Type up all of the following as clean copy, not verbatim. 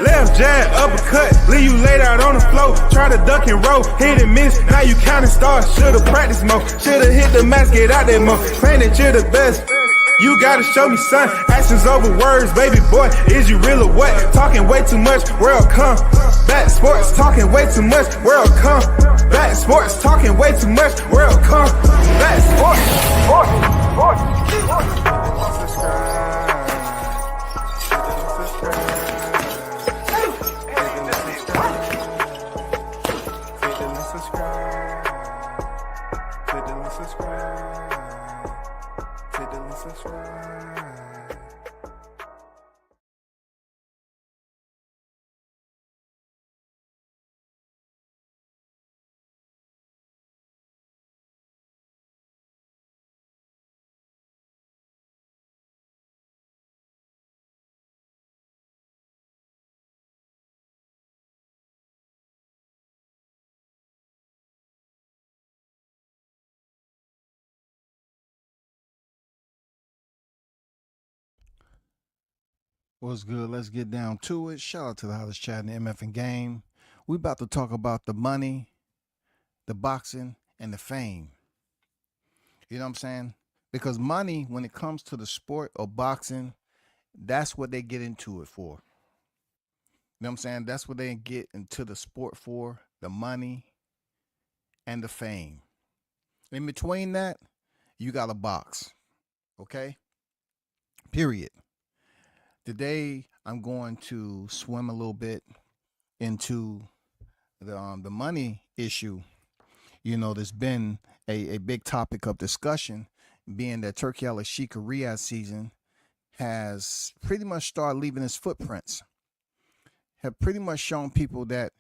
Left jab, uppercut, leave you laid out on the floor. Try to duck and roll, hit and miss, now you counting stars. Should've practiced more, should've hit the mask, get out there more. Claim that you're the best, you gotta show me, son. Actions over words, baby boy, is you real or what? Talking way too much, world come back. Sports, talking way too much, world come back. Sports, talking way too much, world come back. Sports, sports, sports, sports. What's good? Let's get down to it. Shout out to the hottest chat in the MF and game. We about to talk about the money, the boxing, and the fame. You know what I'm saying? Because money, when it comes to the sport of boxing, that's what they get into it for. You know what I'm saying? That's what they get into the sport for, the money and the fame. In between that, you got to box. Okay? Period. Today, I'm going to swim a little bit into the money issue. You know, there's been a big topic of discussion, being that Turkey Al-Sheikh Riyadh season has pretty much started leaving its footprints. Have pretty much shown people that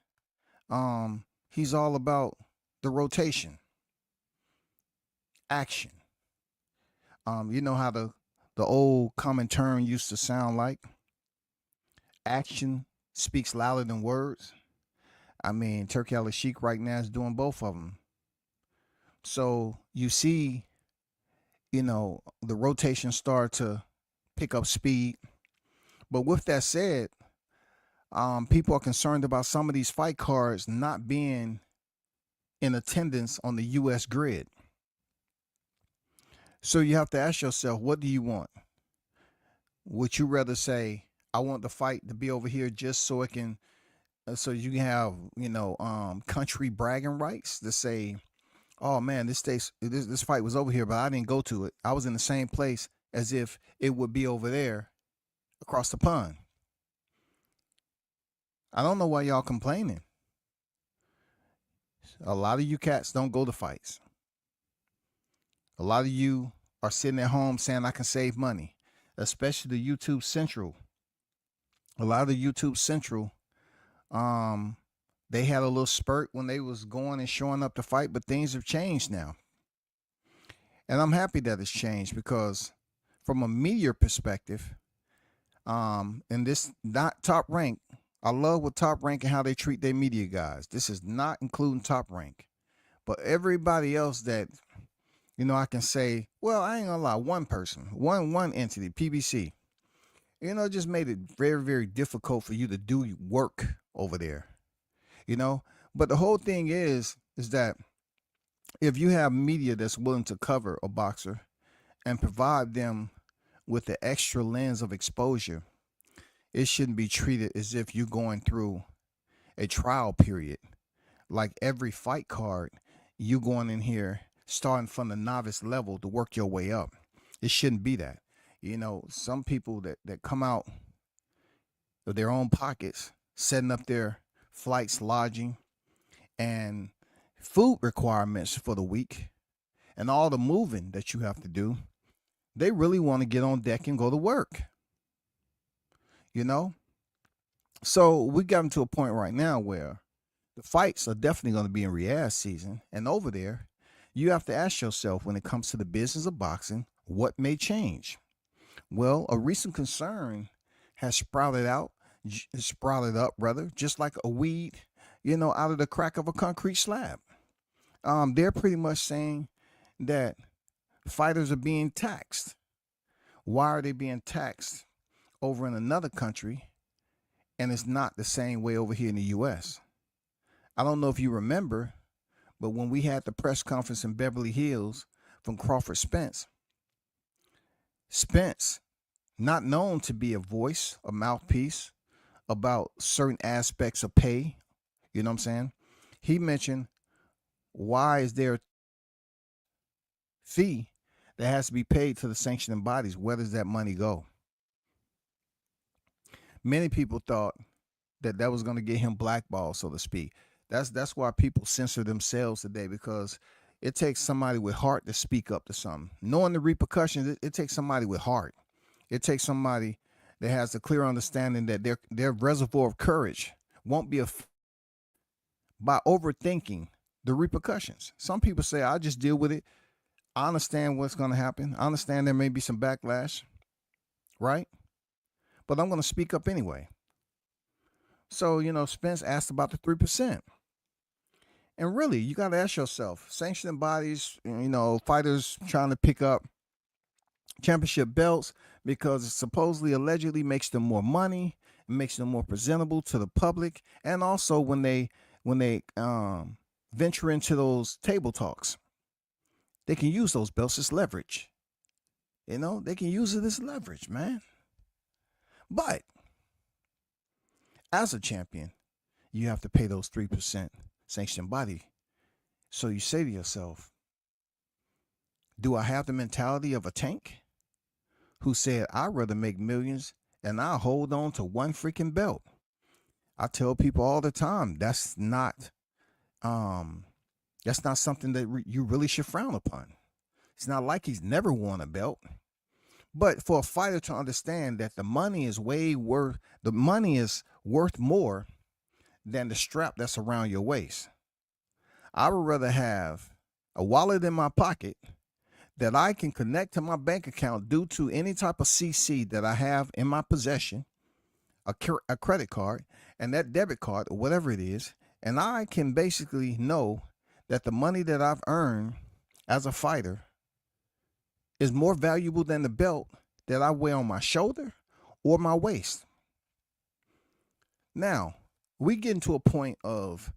he's all about the rotation, action. You know how the old common term used to sound like? Action speaks louder than words. I mean, Turkey Al-Sheikh right now is doing both of them. So you see, you know, the rotation start to pick up speed. But with that said, people are concerned about some of these fight cards not being in attendance on the U.S. grid. So you have to ask yourself, what do you want? Would you rather say, I want the fight to be over here just so it can, so you can have, you know, country bragging rights to say, oh man, this fight was over here, but I didn't go to it. I was in the same place as if it would be over there across the pond. I don't know why y'all complaining. A lot of you cats don't go to fights. A lot of you are sitting at home saying I can save money, especially the YouTube Central. A lot of the YouTube Central, they had a little spurt when they was going and showing up to fight, but things have changed now. And I'm happy that it's changed because from a media perspective, and this not Top Rank, I love what Top Rank and how they treat their media guys. This is not including Top Rank, but everybody else that, you know, I can say, well, I ain't gonna lie, one person, one entity, PBC, you know, just made it very, very difficult for you to do work over there, you know. But the whole thing is that if you have media that's willing to cover a boxer and provide them with the extra lens of exposure, it shouldn't be treated as if you're going through a trial period. Like every fight card, you going in here starting from the novice level to work your way up. It shouldn't be that. You know, some people that come out of their own pockets, setting up their flights, lodging, and food requirements for the week, and all the moving that you have to do, they really want to get on deck and go to work. You know? So we gotten to a point right now where the fights are definitely going to be in Riyadh season. And over there, you have to ask yourself, when it comes to the business of boxing, what may change? Well, a recent concern has sprouted up, just like a weed, out of the crack of a concrete slab. They're pretty much saying that fighters are being taxed. Why are they being taxed over in another country and it's not the same way over here in the U.S.? I don't know if you remember, but when we had the press conference in Beverly Hills from Crawford Spence, not known to be a voice, a mouthpiece about certain aspects of pay, you know what I'm saying? He mentioned, why is there a fee that has to be paid to the sanctioning bodies? Where does that money go? Many people thought that was going to get him blackballed, so to speak. That's why people censor themselves today, because it takes somebody with heart to speak up to something. Knowing the repercussions, it takes somebody with heart. It takes somebody that has a clear understanding that their reservoir of courage won't be by overthinking the repercussions. Some people say, I'll just deal with it. I understand what's going to happen. I understand there may be some backlash, right? But I'm going to speak up anyway. So, Spence asked about the 3%. And really, you got to ask yourself, sanctioning bodies, fighters trying to pick up championship belts because it supposedly, allegedly makes them more money, it makes them more presentable to the public. And also when they venture into those table talks, they can use those belts as leverage. They can use it as leverage, man. But as a champion, you have to pay those 3% sanctioned body. So you say to yourself, do I have the mentality of a tank who said, I'd rather make millions and I'll hold on to one freaking belt? I tell people all the time, that's not something that you really should frown upon. It's not like he's never won a belt. But for a fighter to understand that the money is worth more than the strap that's around your waist. I would rather have a wallet in my pocket that I can connect to my bank account due to any type of CC that I have in my possession, a credit card, and that debit card or whatever it is, and I can basically know that the money that I've earned as a fighter is more valuable than the belt that I wear on my shoulder or my waist. Now, we get into a point of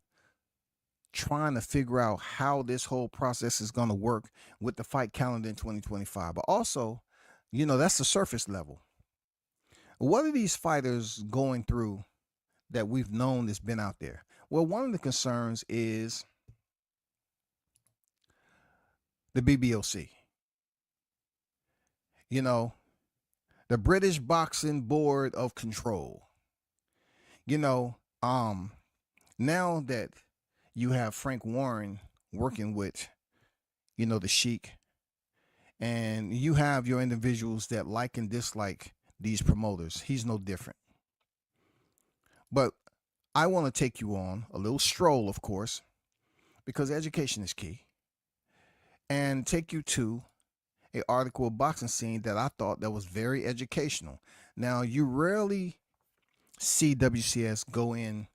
trying to figure out how this whole process is going to work with the fight calendar in 2025. But also, that's the surface level. What are these fighters going through that we've known that's been out there? Well, one of the concerns is the BBOC. The British Boxing Board of Control. Now that you have Frank Warren working with, the Sheik, and you have your individuals that like and dislike these promoters, he's no different. But I want to take you on a little stroll, of course, because education is key, and take you to an article of Boxing Scene that I thought that was very educational. Now, you rarely see WCS go in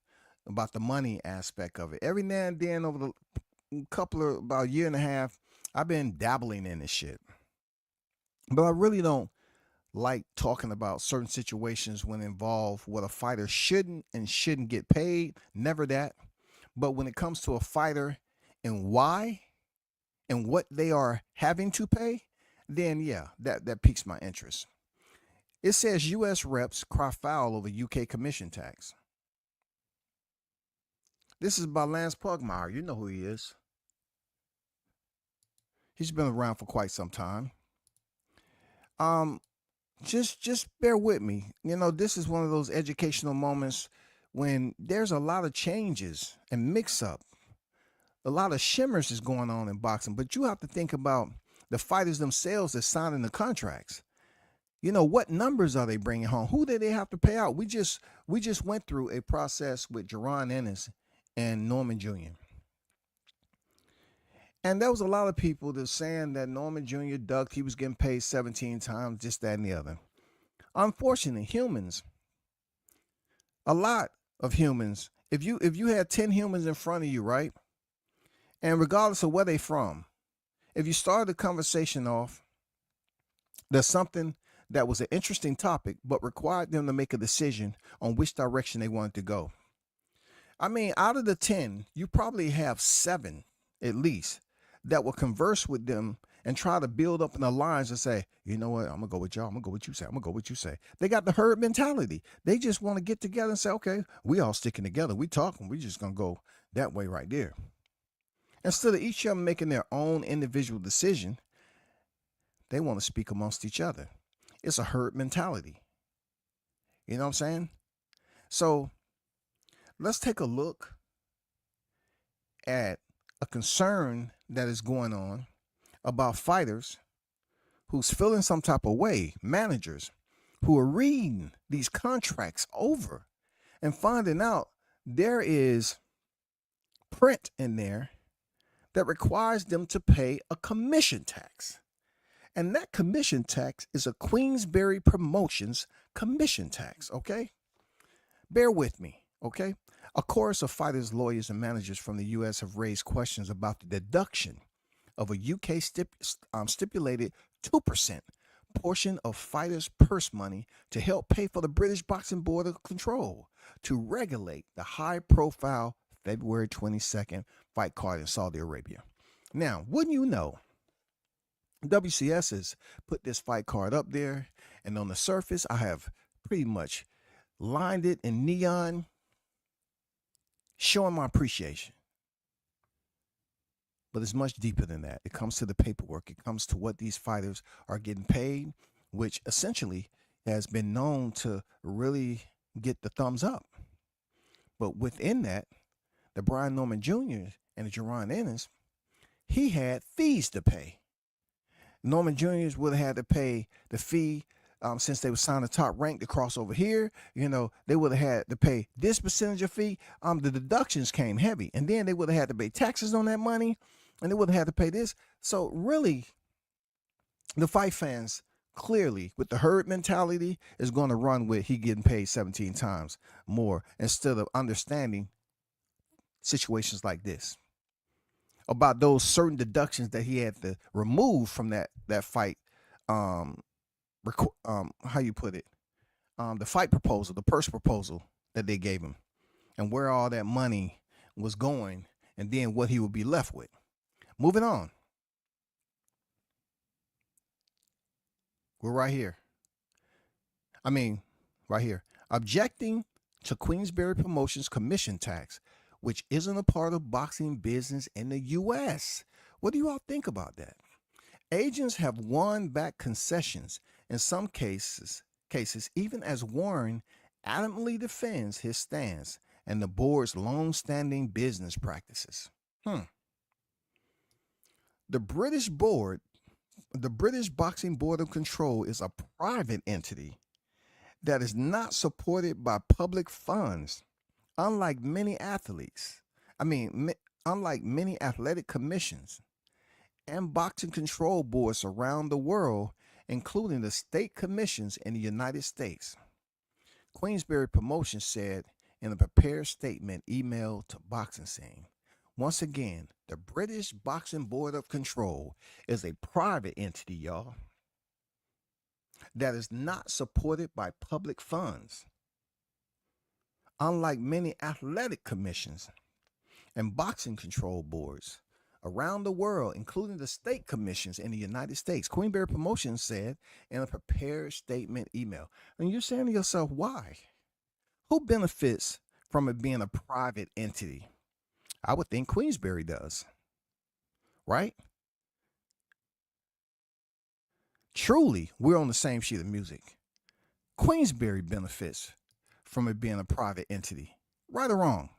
about the money aspect of it. Every now and then over the about a year and a half, I've been dabbling in this shit. But I really don't like talking about certain situations when involved what a fighter shouldn't get paid. Never that. But when it comes to a fighter and why and what they are having to pay, then yeah, that piques my interest. It says U.S. reps cry foul over UK commission tax. This is by Lance Pugmire. You know who he is. He's been around for quite some time. Just bear with me. This is one of those educational moments when there's a lot of changes and mix up. A lot of shimmers is going on in boxing, but you have to think about the fighters themselves that's signing the contracts. What numbers are they bringing home? Who do they have to pay out? We just went through a process with Jaron Ennis and Norman Jr. And there was a lot of people that saying that Norman Jr. ducked, he was getting paid 17 times, this, that, and the other. Unfortunately, a lot of humans If you had 10 humans in front of you, right? And regardless of where they from, if you started the conversation off, there's something that was an interesting topic, but required them to make a decision on which direction they wanted to go. I mean, out of the 10, you probably have 7 at least that will converse with them and try to build up an alliance and say, you know what, I'm going to go with y'all. I'm going to go with you say. I'm going to go with you say. They got the herd mentality. They just want to get together and say, okay, we all sticking together. We talking. We just going to go that way right there. Instead of each of them making their own individual decision, they want to speak amongst each other. It's a herd mentality. You know what I'm saying? So let's take a look at a concern that is going on about fighters who's feeling some type of way, managers who are reading these contracts over and finding out there is print in there that requires them to pay a commission tax. And that commission tax is a Queensberry Promotions commission tax, okay? Bear with me, okay? A chorus of fighters, lawyers, and managers from the U.S. have raised questions about the deduction of a UK stipulated 2% portion of fighters' purse money to help pay for the British Boxing Board of Control to regulate the high-profile February 22nd fight card in Saudi Arabia. Now, wouldn't you know, WCS has put this fight card up there, and on the surface, I have pretty much lined it in neon, showing my appreciation. But it's much deeper than that. It comes to the paperwork. It comes to what these fighters are getting paid, which essentially has been known to really get the thumbs up. But within that, the Brian Norman Jr. and the Jerron Ennis, he had fees to pay. Norman Jr. would have had to pay the fee since they were signed the top rank to cross over here. You know, they would have had to pay this percentage of fee. The deductions came heavy. And then they would have had to pay taxes on that money. And they would have had to pay this. So really, the fight fans clearly, with the herd mentality, is going to run with he getting paid 17 times more instead of understanding situations like this, about those certain deductions that he had to remove from that fight. How you put it? The fight proposal, the purse proposal that they gave him, and where all that money was going, and then what he would be left with. Moving on. We're right here. Right here. Objecting to Queensberry Promotions commission tax, which isn't a part of boxing business in the U.S. What do you all think about that? Agents have won back concessions in some cases, even as Warren adamantly defends his stance and the board's long-standing business practices. The British Boxing Board of Control is a private entity that is not supported by public funds. Unlike many athletic commissions and boxing control boards around the world, including the state commissions in the United States. Queensberry Promotions said in a prepared statement emailed to Boxing Scene. Once again, the British Boxing Board of Control is a private entity, y'all, that is not supported by public funds. Unlike many athletic commissions and boxing control boards around the world, including the state commissions in the United States, Queensberry Promotions said in a prepared statement email. And you're saying to yourself, why? Who benefits from it being a private entity? I would think Queensberry does, right? Truly, we're on the same sheet of music. Queensberry benefits from it being a private entity, right or wrong.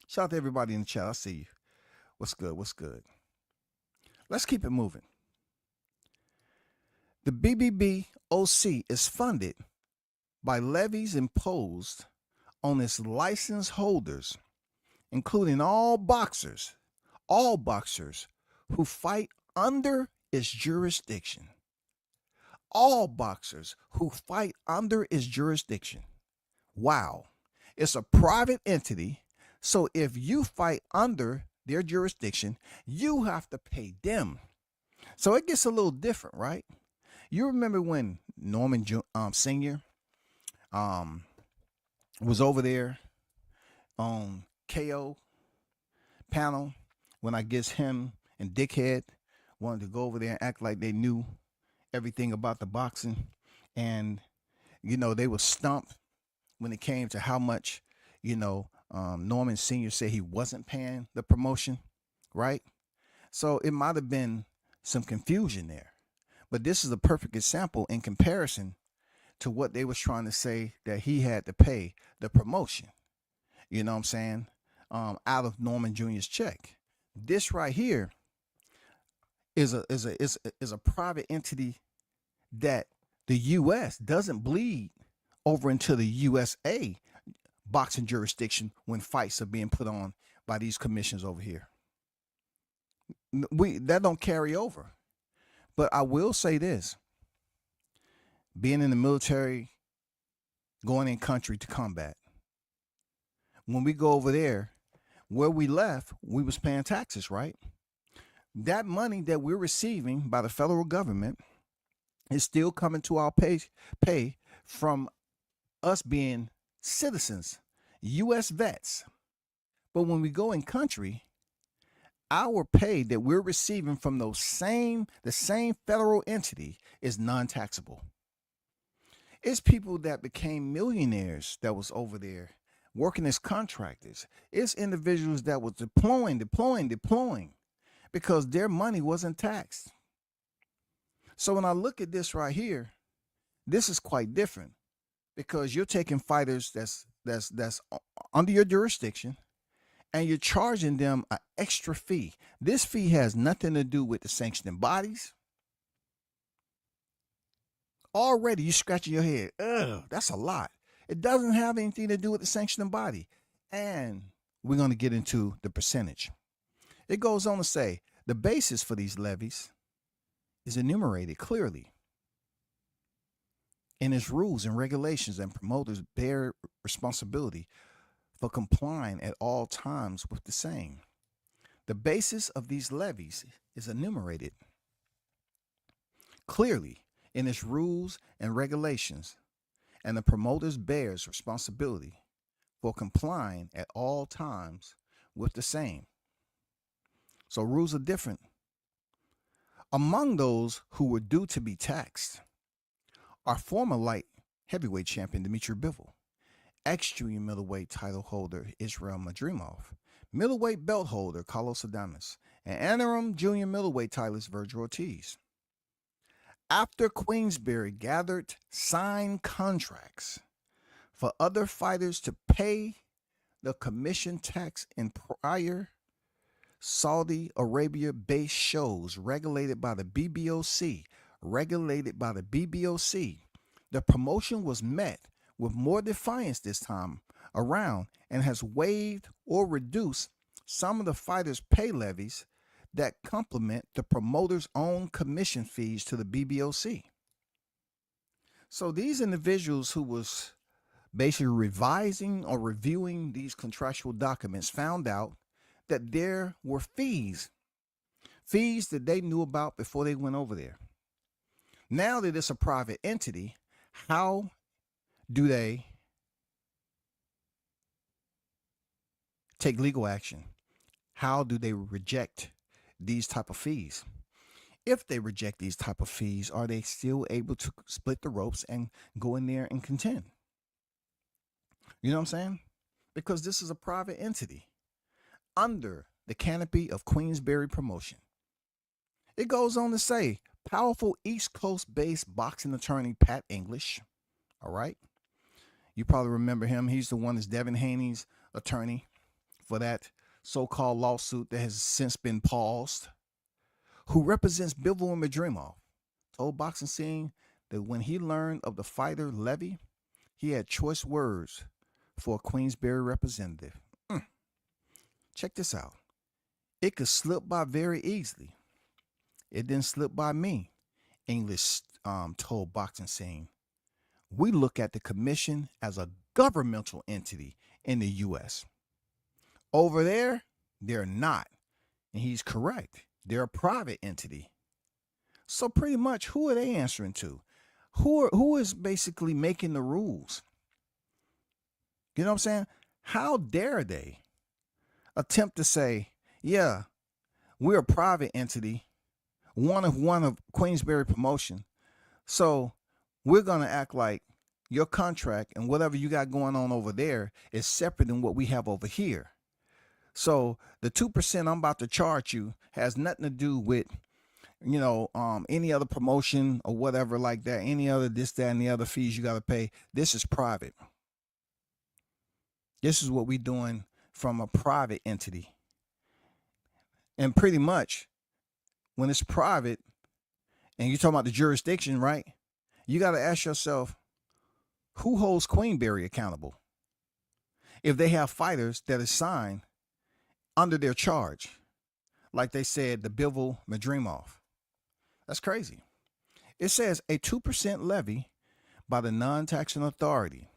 Shout out to everybody in the chat. I see you. What's good? What's good? Let's keep it moving. The BBBOC is funded by levies imposed on its license holders, including all boxers who fight under its jurisdiction. All boxers who fight under its jurisdiction. Wow. It's a private entity. So if you fight under their jurisdiction, you have to pay them. So it gets a little different, right? You remember when Norman Sr. Was over there on KO panel when I guess him and Dickhead wanted to go over there and act like they knew everything about the boxing, and they were stumped when it came to how much Norman Sr. said he wasn't paying the promotion, right? So it might have been some confusion there, but this is a perfect example in comparison to what they was trying to say that he had to pay the promotion. You know what I'm saying? Out of Norman Jr.'s check. This right here is a private entity that the U.S. doesn't bleed over into the USA boxing jurisdiction when fights are being put on by these commissions over here. That don't carry over. But I will say this: being in the military, going in country to combat, when we go over there, where we left, we was paying taxes, right? That money that we're receiving by the federal government is still coming to our pay from us being citizens, U.S. vets. But when we go in country, our pay that we're receiving from the same federal entity is non-taxable. It's people that became millionaires that was over there working as contractors. It's individuals that was deploying because their money wasn't taxed. So when I look at this right here, this is quite different because you're taking fighters that's under your jurisdiction and you're charging them an extra fee. This fee has nothing to do with the sanctioning bodies. Already you scratching your head. Ugh, that's a lot. It doesn't have anything to do with the sanctioning body. And we're going to get into the percentage. It goes on to say the basis for these levies is enumerated clearly in its rules and regulations, and promoters bear responsibility for complying at all times with the same. The basis of these levies is enumerated clearly in its rules and regulations, and the promoters bears responsibility for complying at all times with the same. So rules are different. Among those who were due to be taxed are former light heavyweight champion Dmitry Bivol, ex-junior middleweight title holder Israel Madrimov, middleweight belt holder Carlos Adames, and interim junior middleweight titleist Virgil Ortiz. After Queensberry gathered signed contracts for other fighters to pay the commission tax in prior Saudi Arabia-based shows regulated by the BBOC, the promotion was met with more defiance this time around and has waived or reduced some of the fighters' pay levies that complement the promoter's own commission fees to the BBOC. So these individuals who was basically revising or reviewing these contractual documents found out that there were fees that they knew about before they went over there. Now that it's a private entity, how do they take legal action? How do they reject these type of fees? If they reject these type of fees, are they still able to split the ropes and go in there and contend? You know what I'm saying? Because this is a private entity under the canopy of Queensberry Promotion. It goes on to say, powerful East Coast-based boxing attorney Pat English, all right? You probably remember him. He's the one that's Devin Haney's attorney for that so-called lawsuit that has since been paused, who represents Bivol and Madrimov, told Boxing Scene that when he learned of the fighter levy, he had choice words for a Queensberry representative. Check this out. It could slip by very easily. It didn't slip by me, English told Boxing Scene. We look at the commission as a governmental entity in the U.S. Over there, they're not. And he's correct. They're a private entity. So pretty much, who are they answering to? Who is basically making the rules? You know what I'm saying? How dare they attempt to say, yeah, we're a private entity, one of Queensberry Promotion. So we're going to act like your contract and whatever you got going on over there is separate than what we have over here. So the 2% I'm about to charge you has nothing to do with, any other promotion or whatever like that, any other this, that, and the other fees you got to pay. This is private. This is what we're doing from a private entity. And pretty much when it's private and you're talking about the jurisdiction, right? You got to ask yourself, who holds Queensberry accountable if they have fighters that are signed under their charge? Like they said, the Bivol Madrimov. That's crazy. It says a 2% levy by the non-taxing authority,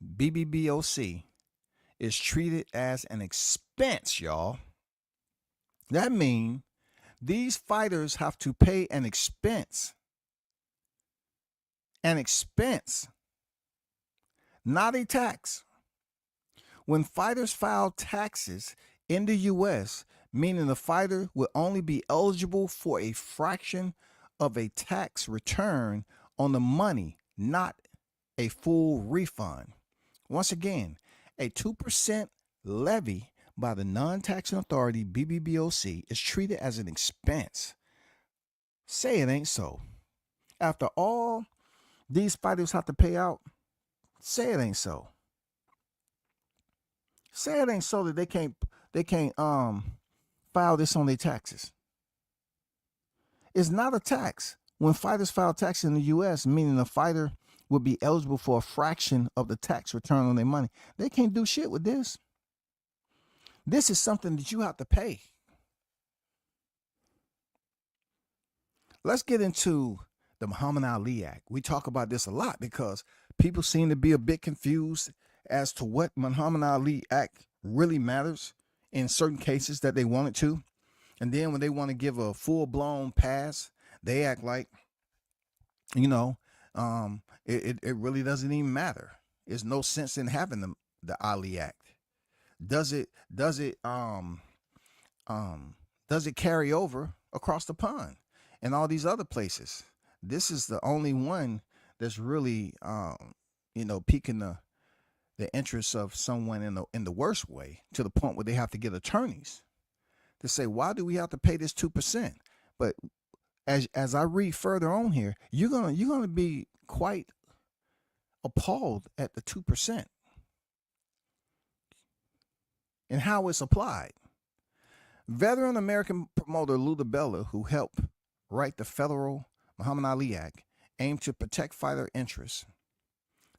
BBBOC, is treated as an expense, y'all. That means these fighters have to pay an expense. An expense, not a tax. When fighters file taxes in the U.S., meaning the fighter will only be eligible for a fraction of a tax return on the money, not a full refund. Once again, a 2% levy by the non-taxing authority, BBBOC, is treated as an expense. Say it ain't so. After all these fighters have to pay out, say it ain't so. Say it ain't so that they can't file this on their taxes. It's not a tax. When fighters file taxes in the U.S., meaning the fighter would be eligible for a fraction of the tax return on their money, they can't do shit with this. This is something that you have to pay. Let's get into the Muhammad Ali Act. We talk about this a lot because people seem to be a bit confused as to what Muhammad Ali Act really matters in certain cases that they want it to. And then when they want to give a full-blown pass, they act like, it really doesn't even matter. There's no sense in having the Ali Act. Does it carry over across the pond and all these other places? This is the only one that's really piquing the interest of someone in the worst way, to the point where they have to get attorneys to say, why do we have to pay this 2%? But as I read further on here, you're gonna be quite appalled at the 2% and how it's applied. Veteran American promoter Lou DiBella, who helped write the federal Muhammad Ali Act, aimed to protect fighter interests,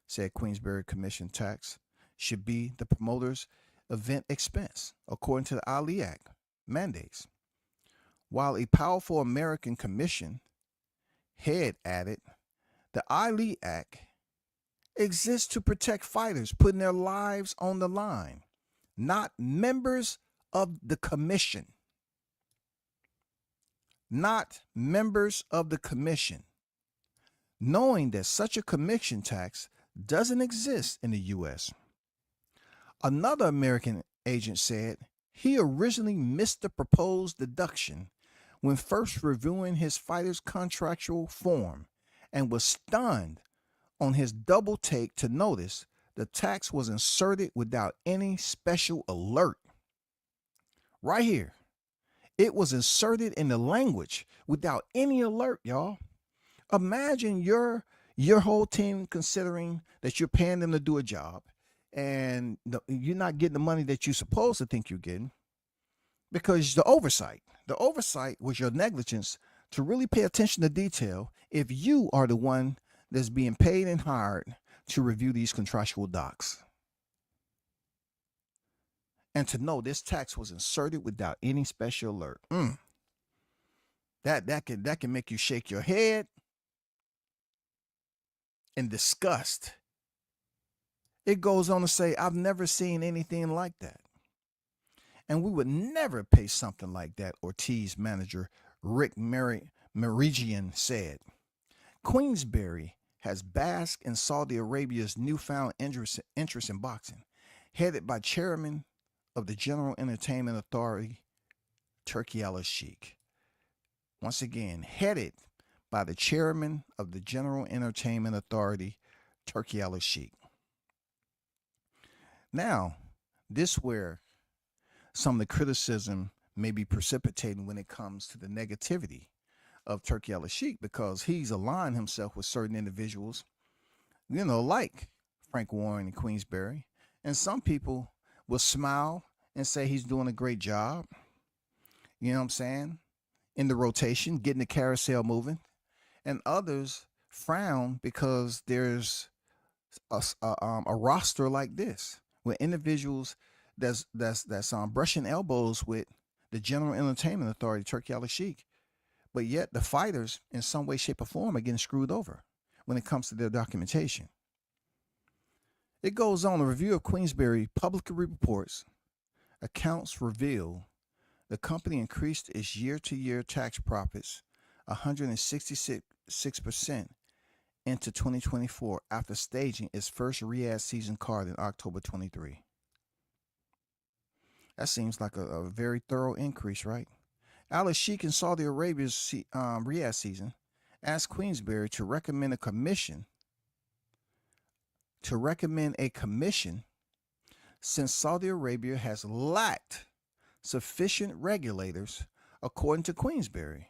said Queensberry Commission tax should be the promoter's event expense, according to the Ali Act mandates. While a powerful American commission head added, the Ali Act exists to protect fighters putting their lives on the line, not members of the commission. Not members of the commission. Knowing that such a commission tax doesn't exist in the U.S. Another American agent said he originally missed the proposed deduction when first reviewing his fighter's contractual form and was stunned on his double take to notice the tax was inserted without any special alert. Right here. It was inserted in the language without any alert, y'all. Imagine your whole team considering that you're paying them to do a job and you're not getting the money that you're supposed to think you're getting because the oversight was your negligence to really pay attention to detail if you are the one that's being paid and hired to review these contractual docs. And to know this tax was inserted without any special alert. That can make you shake your head in disgust It goes on to say, I've never seen anything like that. And we would never pay something like that, Ortiz manager Rick Merigian said. Queensberry has basked in Saudi Arabia's newfound interest in boxing, headed by chairman of the General Entertainment Authority, Turki Al-Sheikh. Once again, headed by the chairman of the General Entertainment Authority, Turki Al-Sheikh. Now, this where some of the criticism may be precipitating when it comes to the negativity of Turki Al-Sheikh, because he's aligned himself with certain individuals, like Frank Warren and Queensberry. And some people will smile and say he's doing a great job, you know what I'm saying, in the rotation, getting the carousel moving. And others frown because there's a roster like this with individuals that's brushing elbows with the General Entertainment Authority, Turki Al-Sheikh, but yet the fighters in some way, shape, or form are getting screwed over when it comes to their documentation. It goes on, a review of Queensberry publicly reports accounts reveal the company increased its year-to-year tax profits 166% into 2024 after staging its first Riyadh season card in October 23. That seems like a very thorough increase, right? Al-Sheikh in Saudi Arabia's Riyadh season asked Queensberry to recommend a commission since Saudi Arabia has lacked sufficient regulators, according to Queensberry.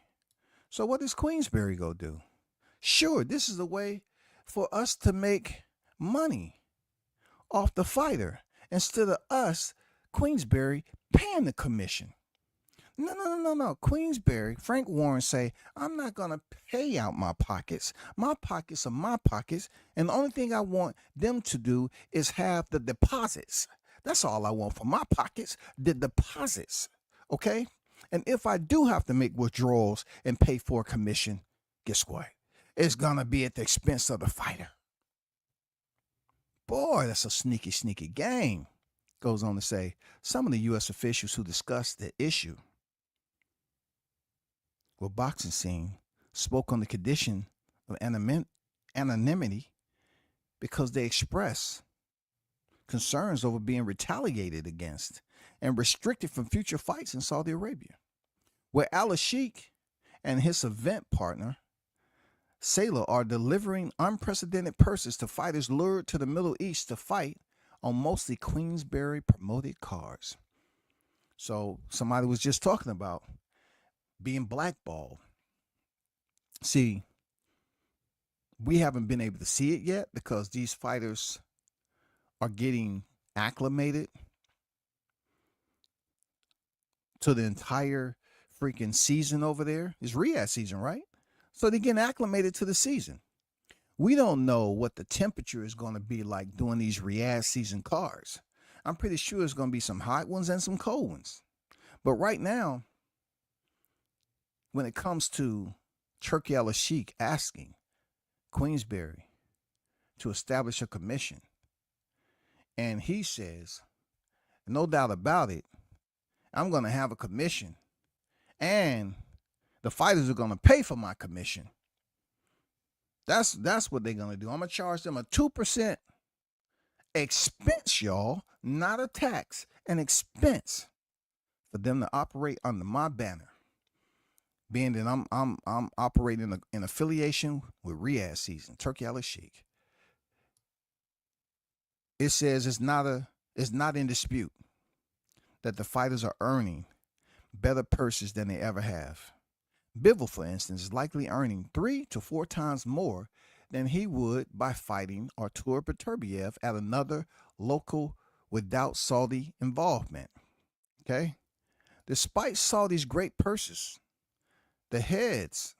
So what does Queensberry go do? Sure, this is a way for us to make money off the fighter instead of us, Queensberry, paying the commission. No. Queensberry, Frank Warren say, I'm not going to pay out my pockets. My pockets are my pockets. And the only thing I want them to do is have the deposits. That's all I want for my pockets, the deposits. Okay? And if I do have to make withdrawals and pay for a commission, guess what? It's going to be at the expense of the fighter. Boy, that's a sneaky, sneaky game. Goes on to say, some of the U.S. officials who discussed the issue with boxing scene spoke on the condition of anonymity because they expressed concerns over being retaliated against and restricted from future fights in Saudi Arabia, where Al-Sheikh and his event partner, Salah, are delivering unprecedented purses to fighters lured to the Middle East to fight on mostly Queensberry promoted cards. So somebody was just talking about being blackballed. See, we haven't been able to see it yet because these fighters are getting acclimated to the entire freaking season over there. It's Riyadh season, right? So they're getting acclimated to the season. We don't know what the temperature is going to be like doing these Riyadh season cards. I'm pretty sure it's going to be some hot ones and some cold ones. But right now, when it comes to Turki Al-Sheikh asking Queensberry to establish a commission, and he says, no doubt about it, I'm going to have a commission, and the fighters are going to pay for my commission. That's what they're going to do. I'm going to charge them a 2% expense, y'all, not a tax, an expense for them to operate under my banner. Being that I'm operating in affiliation with Riyadh season, Turki Al-Sheikh. It says it's not in dispute that the fighters are earning better purses than they ever have. Bivol, for instance, is likely earning 3 to 4 times more than he would by fighting Artur Beterbiev at another local without Saudi involvement. Okay? Despite Saudi's great purses, the heads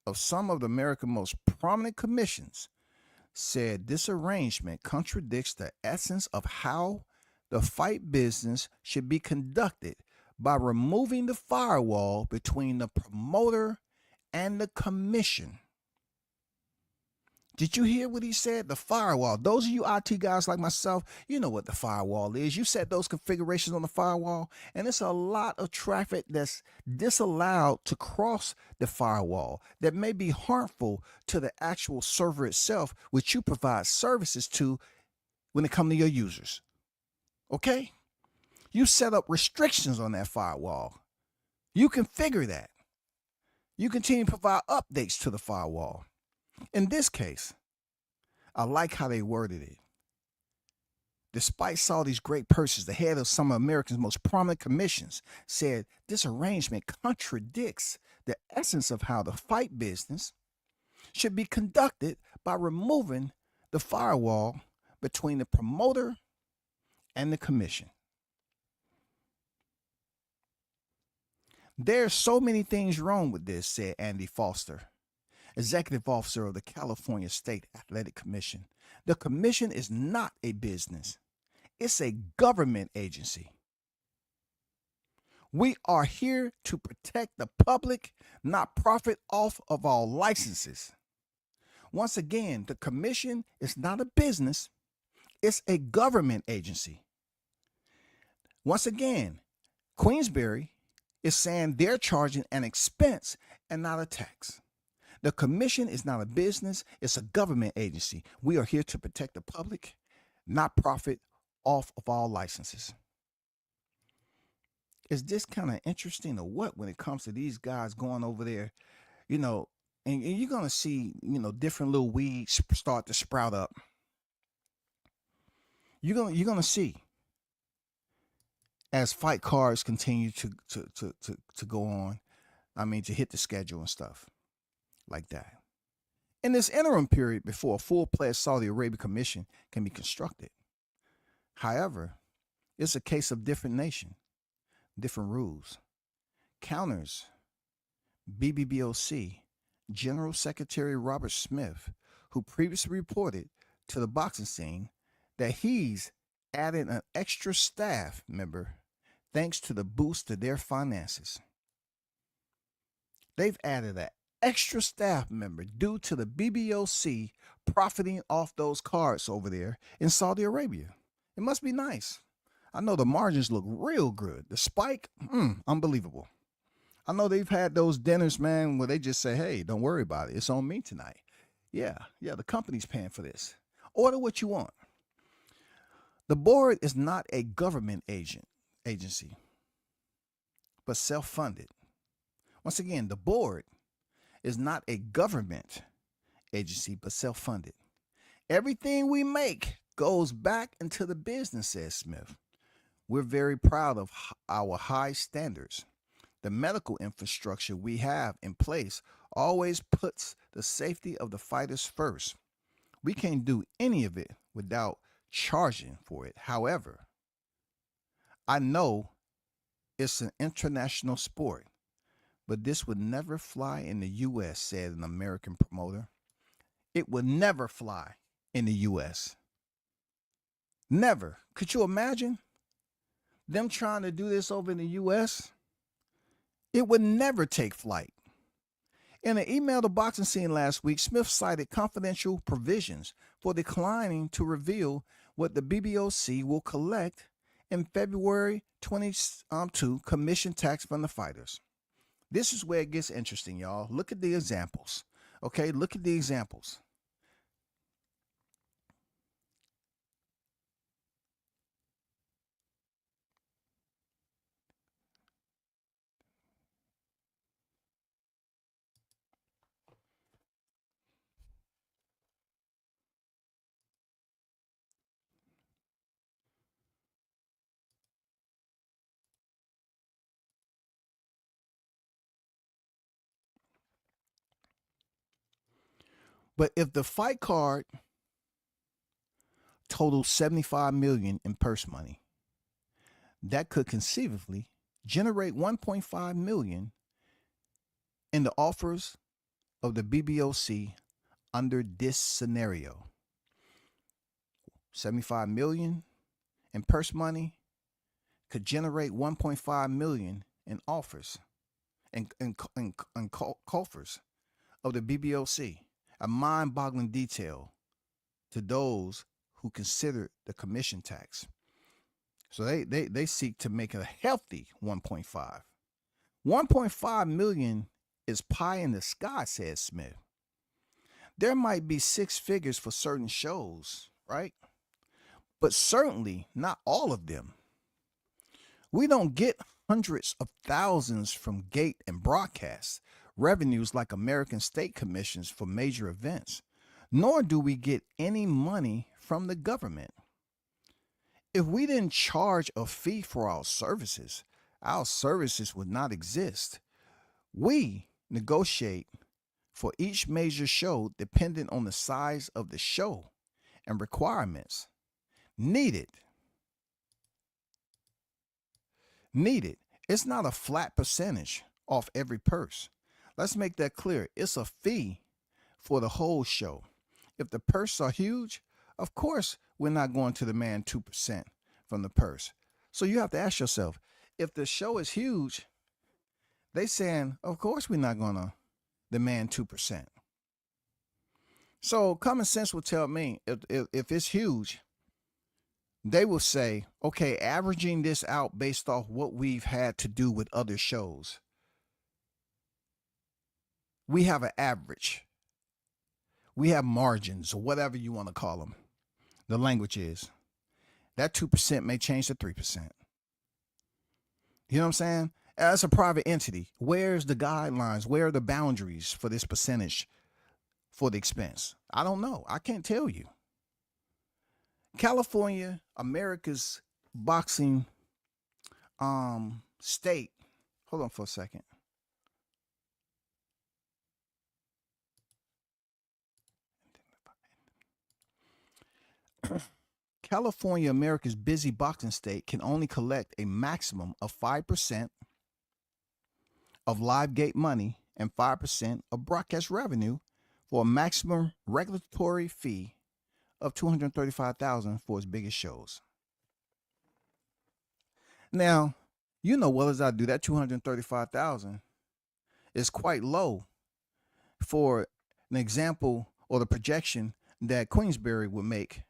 of some of America's most prominent commissions said this arrangement contradicts the essence of how the fight business should be conducted by removing the firewall between the promoter and the commission. Did you hear what he said? The firewall. Those of you IT guys like myself, you know what the firewall is. You set those configurations on the firewall, and it's a lot of traffic that's disallowed to cross the firewall that may be harmful to the actual server itself, which you provide services to when it comes to your users. Okay? You set up restrictions on that firewall. You configure that. You continue to provide updates to the firewall. In this case, I like how they worded it. Despite Saudi's great purses, the head of some of America's most prominent commissions said this arrangement contradicts the essence of how the fight business should be conducted by removing the firewall between the promoter and the commission. There's so many things wrong with this, said Andy Foster, executive officer of the California State Athletic Commission. The commission is not a business. It's a government agency. We are here to protect the public, not profit off of our licenses. Once again, the commission is not a business. It's a government agency. Once again, Queensberry is saying they're charging an expense and not a tax. The commission is not a business, it's a government agency. We are here to protect the public, not profit off of all licenses. Is this kind of interesting or what when it comes to these guys going over there, and you're going to see, different little weeds start to sprout up. You're going to see as fight cards continue to go on, to hit the schedule and stuff like that. In this interim period before a full-fledged Saudi Arabia commission can be constructed. However, it's a case of different nation, different rules. Counters BBBOC General Secretary Robert Smith, who previously reported to the boxing scene that he's added an extra staff member thanks to the boost to their finances. They've added an extra staff member due to the BBOC profiting off those cards over there in Saudi Arabia. It must be nice. I know the margins look real good. The spike, unbelievable. I know they've had those dinners, man, where they just say, hey, don't worry about it. It's on me tonight. Yeah, the company's paying for this. Order what you want. The board is not a government agency, but self-funded. Once again, the board is not a government agency, but self-funded. Everything we make goes back into the business, says Smith. We're very proud of our high standards. The medical infrastructure we have in place always puts the safety of the fighters first. We can't do any of it without charging for it. However, I know it's an international sport, but this would never fly in the U.S., said an American promoter. It would never fly in the U.S. Never. Could you imagine them trying to do this over in the U.S.? It would never take flight. In an email to Boxing Scene last week, Smith cited confidential provisions for declining to reveal what the BBOC will collect in February 2022 commission tax from the fighters. This is where it gets interesting, y'all. Look at the examples. Okay, look at the examples. But if the fight card totals $75 million in purse money, that could conceivably generate $1.5 million in the offers of the BBOC under this scenario. $75 million in purse money could generate $1.5 million in offers and coffers of the BBOC. a mind-boggling detail to those who consider the commission tax. So they seek to make a healthy 1.5. 1.5 million is pie in the sky, said Smith. There might be six figures for certain shows, right? But certainly not all of them. We don't get hundreds of thousands from gate and broadcast revenues like American state commissions for major events, nor do we get any money from the government. If we didn't charge a fee for our services would not exist. We negotiate for each major show dependent on the size of the show and requirements needed. It's not a flat percentage off every purse. Let's make that clear. It's a fee for the whole show. If the purses are huge, of course, we're not going to demand 2% from the purse. So you have to ask yourself, if the show is huge, they saying, of course, we're not going to demand 2%. So common sense will tell me if it's huge, they will say, okay, averaging this out based off what we've had to do with other shows, we have an average. We have margins, or whatever you want to call them. The language is. That 2% may change to 3%. You know what I'm saying? As a private entity, where's the guidelines? Where are the boundaries for this percentage for the expense? I don't know. I can't tell you. California, America's boxing state. Hold on for a second. California, America's busy boxing state, can only collect a maximum of 5% of live gate money and 5% of broadcast revenue for a maximum regulatory fee of $235,000 for its biggest shows. Now, you know well as I do that $235,000 is quite low for an example or the projection that Queensberry would make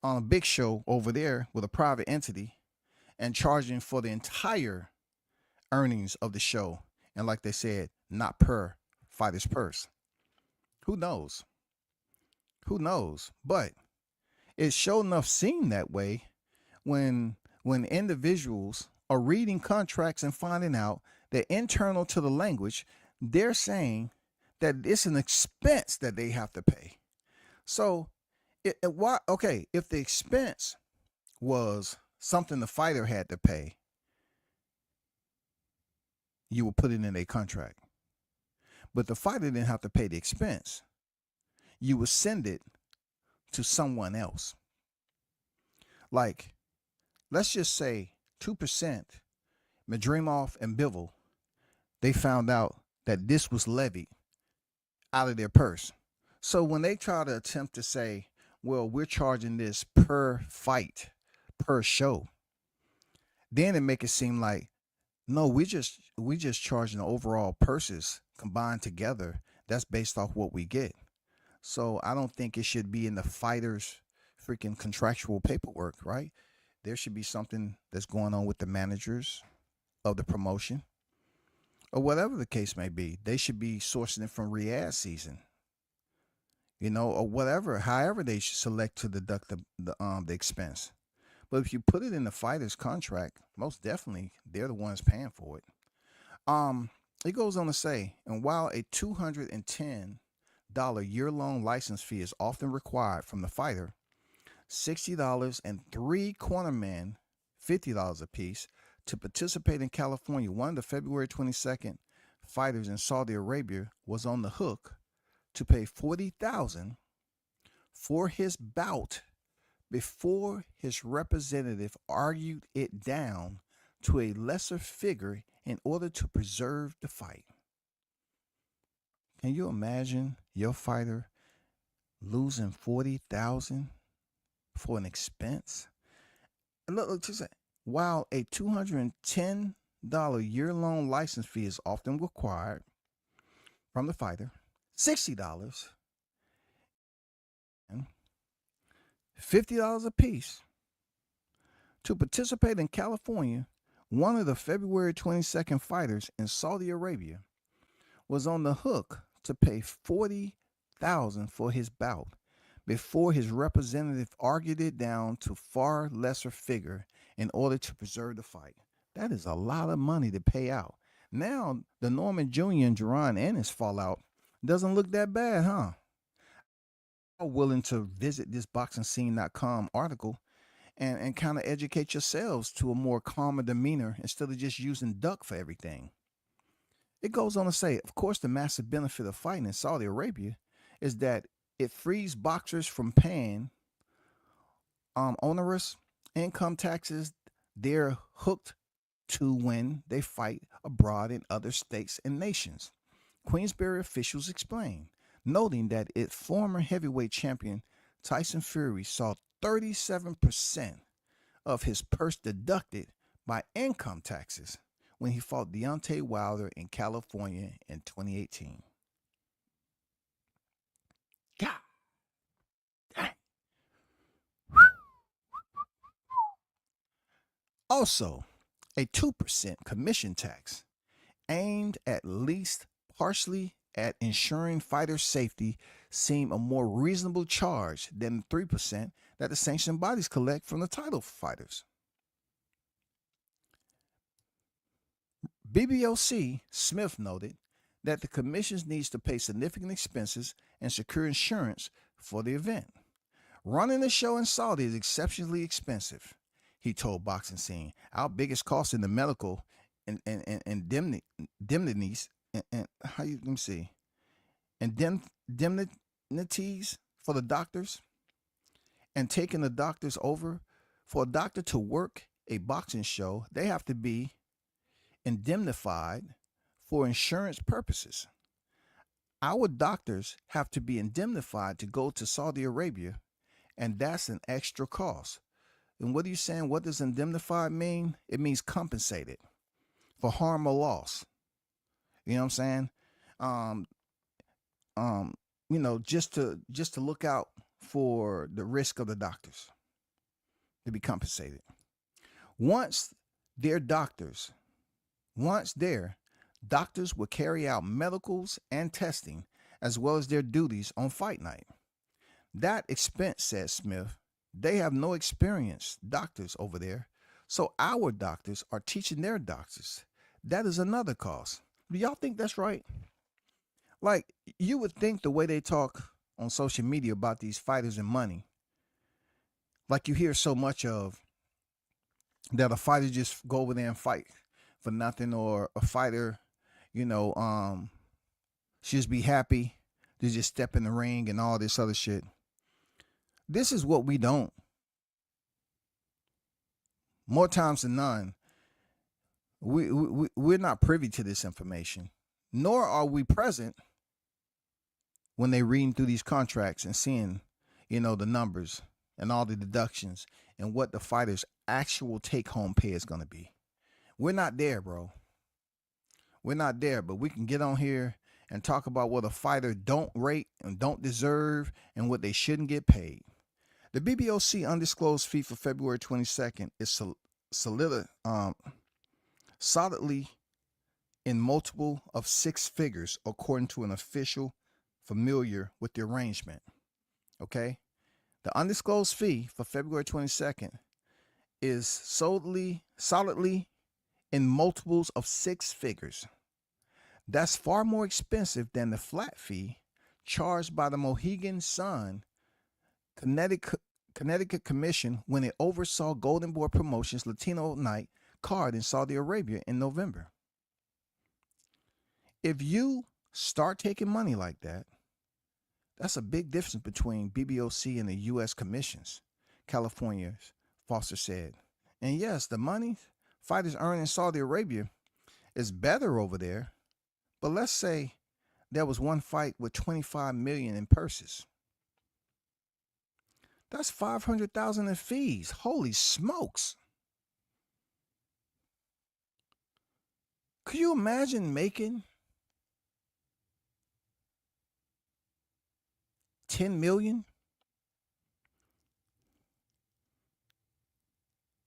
on a big show over there with a private entity and charging for the entire earnings of the show. And like they said, not per fighter's purse. Who knows? Who knows? But it's sure enough seen that way when individuals are reading contracts and finding out that internal to the language, they're saying that it's an expense that they have to pay. So if the expense was something the fighter had to pay, you would put it in a contract. But the fighter didn't have to pay the expense. You would send it to someone else. Like, let's just say 2%, Madrimov and Bivol, they found out that this was levied out of their purse. So when they try to attempt to say, well, we're charging this per fight, per show, then it make it seem like, no, we just charging the overall purses combined together. That's based off what we get. So I don't think it should be in the fighter's freaking contractual paperwork, right? There should be something that's going on with the managers of the promotion or whatever the case may be. They should be sourcing it from Riyadh season, you know, or whatever, however they should select to deduct the expense. But if you put it in the fighter's contract, most definitely they're the ones paying for it. It goes on to say, and while a $210 year-long license fee is often required from the fighter, $60 and 3 cornermen, $50 apiece, to participate in California. One of the February 22nd fighters in Saudi Arabia was on the hook to pay $40,000 for his bout before his representative argued it down to a lesser figure in order to preserve the fight. Can you imagine your fighter losing $40,000 for an expense? Look, just while a $210 year-long license fee is often required from the fighter, $60 $50 a piece. To participate in California, one of the February 22nd fighters in Saudi Arabia was on the hook to pay $40,000 for his bout before his representative argued it down to far lesser figure in order to preserve the fight. That is a lot of money to pay out. Now, the Norman Jr. and Jerron Ennis fallout doesn't look that bad, huh? I'm willing to visit this boxingscene.com article and kind of educate yourselves to a more calmer demeanor instead of just using duck for everything. It goes on to say, of course, the massive benefit of fighting in Saudi Arabia is that it frees boxers from paying onerous income taxes they're hooked to when they fight abroad in other states and nations. Queensberry officials explained, noting that its former heavyweight champion Tyson Fury saw 37% of his purse deducted by income taxes when he fought Deontay Wilder in California in 2018. God dang. Also, a 2% commission tax aimed at least partially at ensuring fighter safety seemed a more reasonable charge than the 3% that the sanctioned bodies collect from the title fighters. BBOC Smith noted that the commissions needs to pay significant expenses and secure insurance for the event. Running a show in Saudi is exceptionally expensive, he told Boxing Scene. Our biggest cost in the medical and indemnities and how you let me see indemnities for the doctors and taking the doctors over. For a doctor to work a boxing show, they have to be indemnified for insurance purposes. Our doctors have to be indemnified to go to Saudi Arabia, and that's an extra cost. And what are you saying? What does indemnified mean? It means compensated for harm or loss. You know what I'm saying? Just to look out for the risk of the doctors to be compensated. Once there, doctors will carry out medicals and testing as well as their duties on fight night. That expense, said Smith, they have no experienced doctors over there, so our doctors are teaching their doctors. That is another cost. Do y'all think that's right? Like, you would think the way they talk on social media about these fighters and money, like you hear so much of, that a fighter just go over there and fight for nothing, or a fighter, should just be happy to just step in the ring and all this other shit. This is what we don't. More times than none, we're not privy to this information, nor are we present when they reading through these contracts and seeing, the numbers and all the deductions and what the fighter's actual take-home pay is going to be. We're not there, bro. We're not there, but we can get on here and talk about what a fighter don't rate and don't deserve and what they shouldn't get paid. The BBOC undisclosed fee for February 22nd is solidly in multiple of six figures, according to an official familiar with the arrangement. Okay? The undisclosed fee for February 22nd is solidly in multiples of six figures. That's far more expensive than the flat fee charged by the Mohegan Sun Connecticut Commission when it oversaw Golden Boy Promotions' Latino Night card in Saudi Arabia in November. If you start taking money like that, that's a big difference between BBOC and the U.S. commissions, California's Foster said. And yes, the money fighters earn in Saudi Arabia is better over there, but let's say there was one fight with $25 million in purses. That's $500,000 in fees. Holy smokes. Could you imagine making $10 million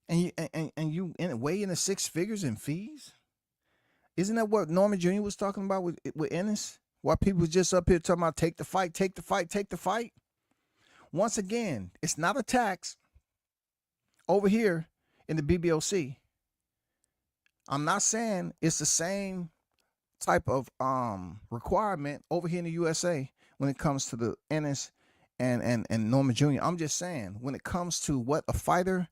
and way in the six figures in fees. Isn't that what Norman Jr. was talking about with Ennis? Why people was just up here talking about take the fight, take the fight, take the fight. Once again, it's not a tax over here in the BBOC. I'm not saying it's the same type of requirement over here in the USA when it comes to the Ennis and Norman Jr. I'm just saying when it comes to what a fighter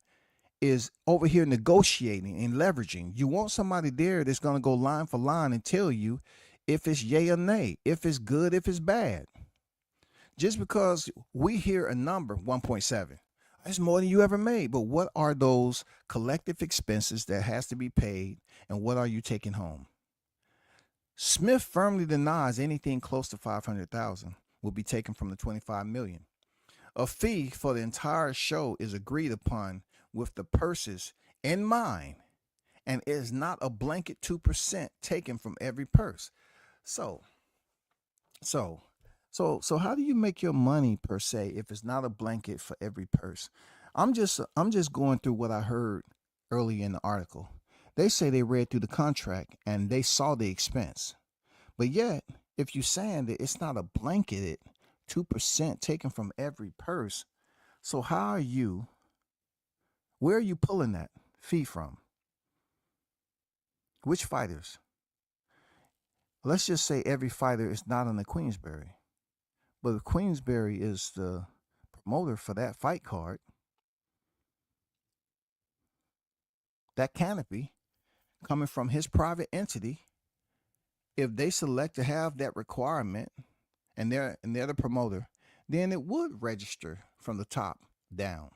is over here negotiating and leveraging, you want somebody there that's going to go line for line and tell you if it's yay or nay, if it's good, if it's bad. Just because we hear a number 1.7, that's more than you ever made. But what are those collective expenses that has to be paid, and what are you taking home? Smith firmly denies anything close to 500,000 will be taken from the 25 million. A fee for the entire show is agreed upon with the purses in mind, and it is not a blanket 2% taken from every purse. So how do you make your money per se if it's not a blanket for every purse? I'm just going through what I heard early in the article. They say they read through the contract and they saw the expense. But yet, if you're saying that it's not a blanketed 2% taken from every purse, so where are you pulling that fee from? Which fighters? Let's just say every fighter is not on the Queensberry. But if Queensberry is the promoter for that fight card, that canopy coming from his private entity, if they select to have that requirement and they're the promoter, then it would register from the top down,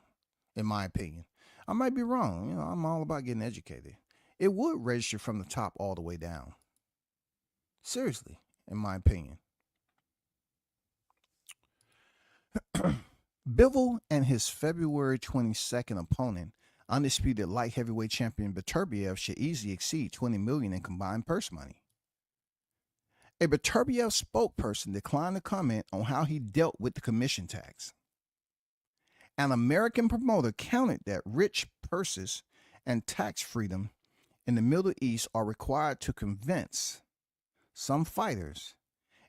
in my opinion. I might be wrong. I'm all about getting educated. It would register from the top all the way down. Seriously, in my opinion. Bivol and his February 22nd opponent, undisputed light heavyweight champion Beterbiev, should easily exceed 20 million in combined purse money. A Beterbiev spokesperson declined to comment on how he dealt with the commission tax. An American promoter countered that rich purses and tax freedom in the Middle East are required to convince some fighters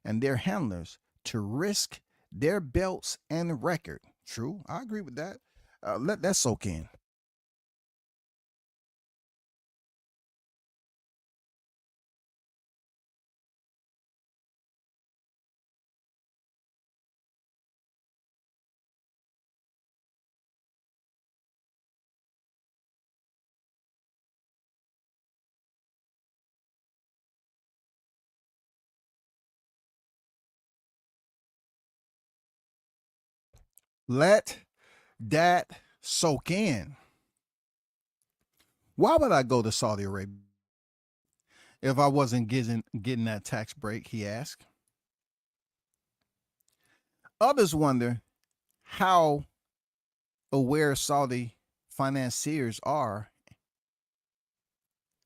and their handlers to risk their belts and record. True, I agree with that. Let that soak in. Let that soak in. Why would I go to Saudi Arabia if I wasn't getting that tax break, he asked. Others wonder how aware Saudi financiers are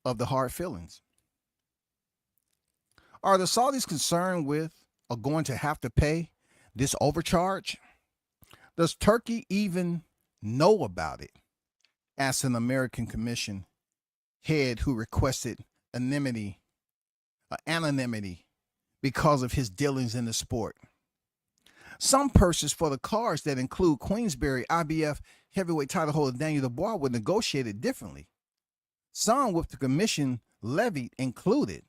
of the hard feelings. Are the Saudis concerned with or going to have to pay this overcharge? Does Turkey even know about it? Asked an American Commission head who requested anonymity because of his dealings in the sport. Some purses for the cards that include Queensberry IBF heavyweight title holder Daniel Dubois were negotiated differently. Some with the commission levied included.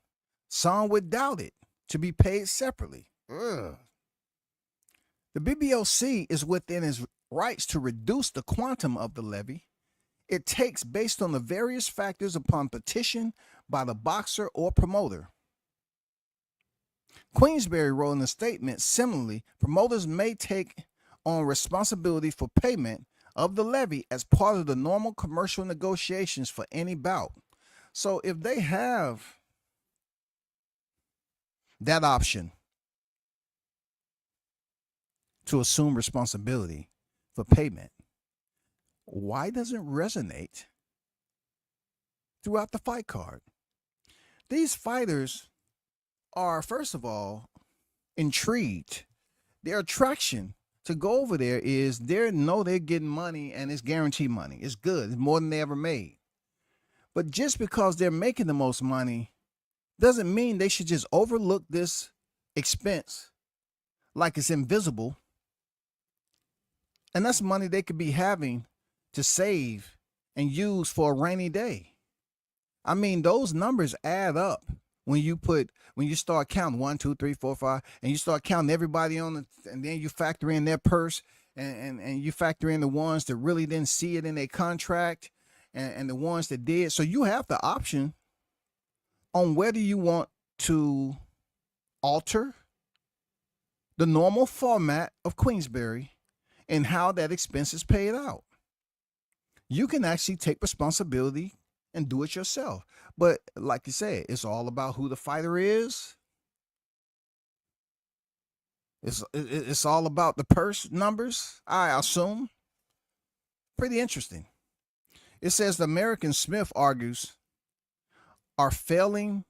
Some without it to be paid separately. Ugh. The BBOC is within its rights to reduce the quantum of the levy it takes based on the various factors upon petition by the boxer or promoter. Queensberry wrote in a statement, similarly, promoters may take on responsibility for payment of the levy as part of the normal commercial negotiations for any bout. So if they have that option to assume responsibility for payment, why doesn't it resonate throughout the fight card? These fighters are, first of all, intrigued. Their attraction to go over there is they know they're getting money and it's guaranteed money. It's good. It's more than they ever made. But just because they're making the most money doesn't mean they should just overlook this expense like it's invisible. And that's money they could be having to save and use for a rainy day. I mean, those numbers add up when you start counting 1, 2, 3, 4, 5, and you start counting everybody on and then you factor in their purse and you factor in the ones that really didn't see it in their contract and the ones that did. So you have the option on whether you want to alter the normal format of Queensberry and how that expense is paid out. You can actually take responsibility and do it yourself. But like you said, it's all about who the fighter is. It's all about the purse numbers, I assume. Pretty interesting. It says the American Smith argues are failing.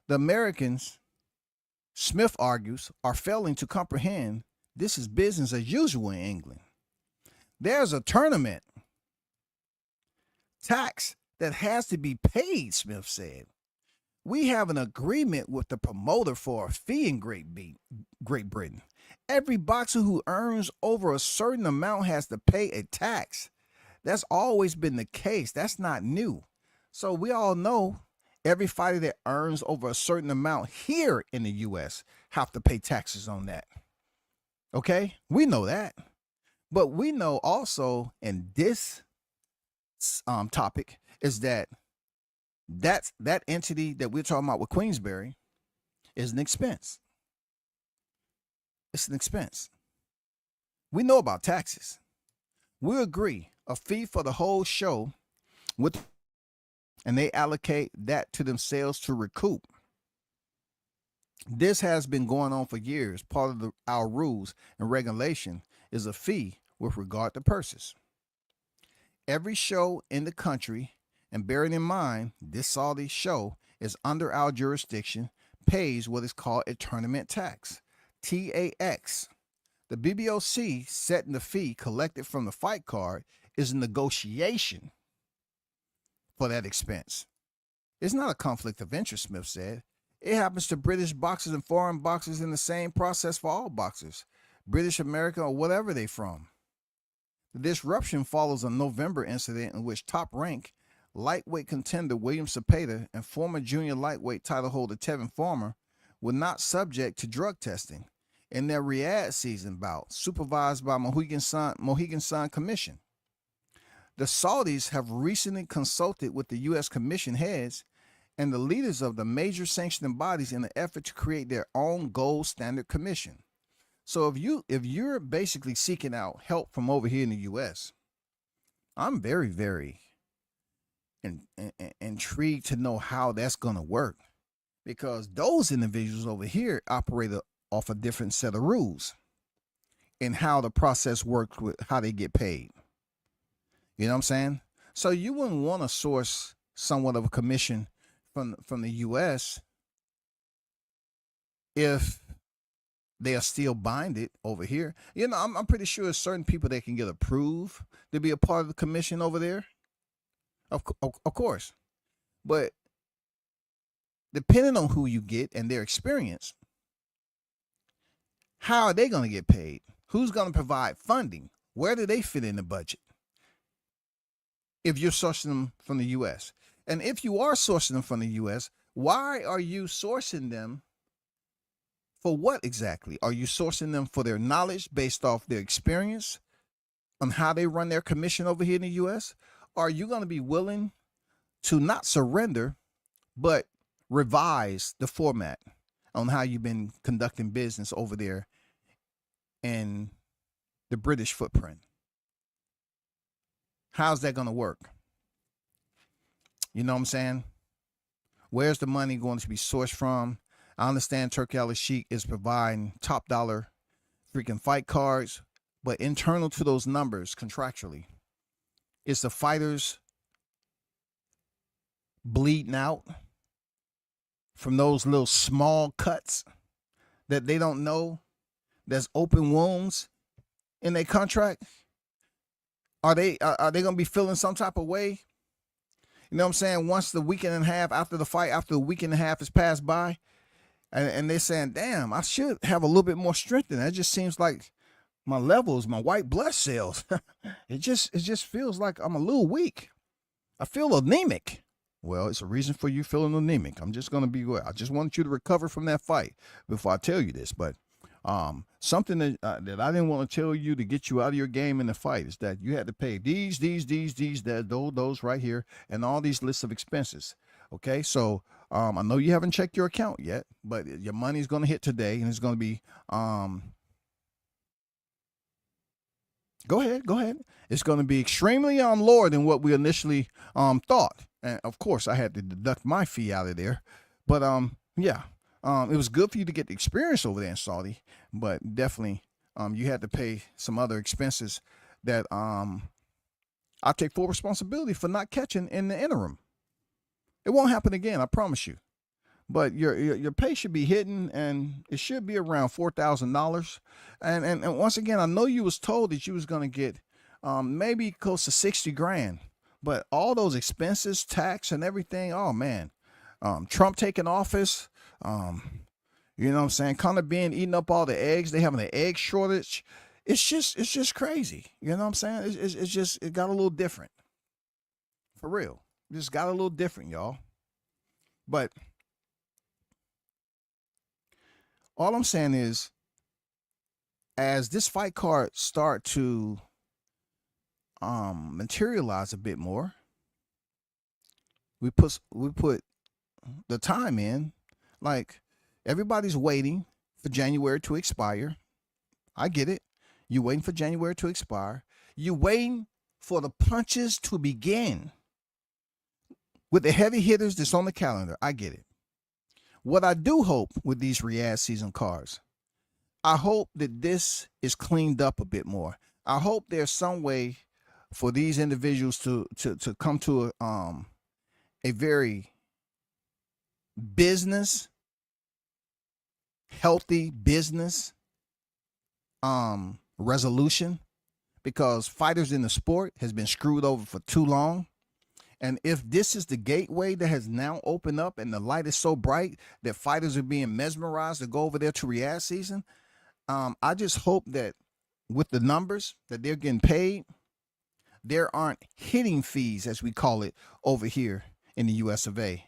The Americans, Smith argues, are failing to comprehend this is business as usual in England. There's a tournament tax that has to be paid, Smith said. We have an agreement with the promoter for a fee in Great Britain. Every boxer who earns over a certain amount has to pay a tax. That's always been the case. That's not new. So we all know every fighter that earns over a certain amount here in the U.S. have to pay taxes on that. Okay? We know that. But we know also in this topic is that entity that we're talking about with Queensberry is an expense. It's an expense. We know about taxes. We agree a fee for the whole show and they allocate that to themselves to recoup. This has been going on for years. Part of our rules and regulation is a fee with regard to purses. Every show in the country, and bearing in mind this Saudi show is under our jurisdiction, pays what is called a tournament tax, TAX. The BBOC setting the fee collected from the fight card is a negotiation for that expense. It's not a conflict of interest, Smith said. It happens to British boxers and foreign boxers in the same process for all boxers, British, American, or whatever they're from. The disruption follows a November incident in which top-ranked lightweight contender William Cepeda and former junior lightweight title holder Tevin Farmer were not subject to drug testing in their Riyadh season bout, supervised by Mohegan Sun Commission. The Saudis have recently consulted with the U.S. Commission heads and the leaders of the major sanctioning bodies in an effort to create their own gold standard commission. So if you're basically seeking out help from over here in the U.S., I'm very, very intrigued to know how that's going to work, because those individuals over here operate off a different set of rules and how the process works with how they get paid. You know what I'm saying? So you wouldn't want to source somewhat of a commission from the U.S. if they are still binded over here. You know, I'm pretty sure there's certain people that can get approved to be a part of the commission over there. Of course. But depending on who you get and their experience, how are they going to get paid? Who's going to provide funding? Where do they fit in the budget? If you're sourcing them from the U.S. And if you are sourcing them from the U.S., why are you sourcing them? For what exactly? Are you sourcing them for their knowledge based off their experience on how they run their commission over here in the U.S.? Are you going to be willing to not surrender, but revise the format on how you've been conducting business over there in the British footprint? How's that going to work? You know what I'm saying? Where's the money going to be sourced from? I understand Turki Al-Sheikh is providing top dollar freaking fight cards, but internal to those numbers contractually, it's the fighters bleeding out from those little small cuts that they don't know there's open wounds in their contract? Are they gonna be feeling some type of way? You know what I'm saying? Once the weekend and a half after the fight, after the week and a half has passed by, and they're saying, damn, I should have a little bit more strength in that. It just seems like my levels, my white blood cells, it just feels like I'm a little weak. I feel anemic. Well, it's a reason for you feeling anemic. I'm just gonna be. I just want you to recover from that fight before I tell you this. But something that I didn't want to tell you to get you out of your game in the fight is that you had to pay these, those right here, and all these lists of expenses. Okay, so I know you haven't checked your account yet, but your money's gonna hit today, and it's gonna be Go ahead. It's going to be extremely lower than what we initially thought. And of course, I had to deduct my fee out of there. But yeah, it was good for you to get the experience over there in Saudi, but definitely you had to pay some other expenses that I take full responsibility for not catching in the interim. It won't happen again, I promise you. But your pay should be hidden, and it should be around $4,000. And once again, I know you was told that you was gonna get maybe close to 60 grand, but all those expenses, tax, and everything. Oh man, Trump taking office. You know what I'm saying? Kind of being eating up all the eggs. They having an egg shortage. It's just crazy. You know what I'm saying? It got a little different. For real, it just got a little different, y'all. But all I'm saying is, as this fight card start to materialize a bit more, we put the time in. Like, everybody's waiting for January to expire. I get it. You're waiting for January to expire. You're waiting for the punches to begin with the heavy hitters that's on the calendar. I get it. What I do hope with these Riyadh season cards, I hope that this is cleaned up a bit more. I hope there's some way for these individuals to come to a very business, healthy business resolution, because fighters in the sport has been screwed over for too long. And if this is the gateway that has now opened up and the light is so bright that fighters are being mesmerized to go over there to Riyadh season, I just hope that with the numbers that they're getting paid, there aren't hitting fees, as we call it over here in the US of A,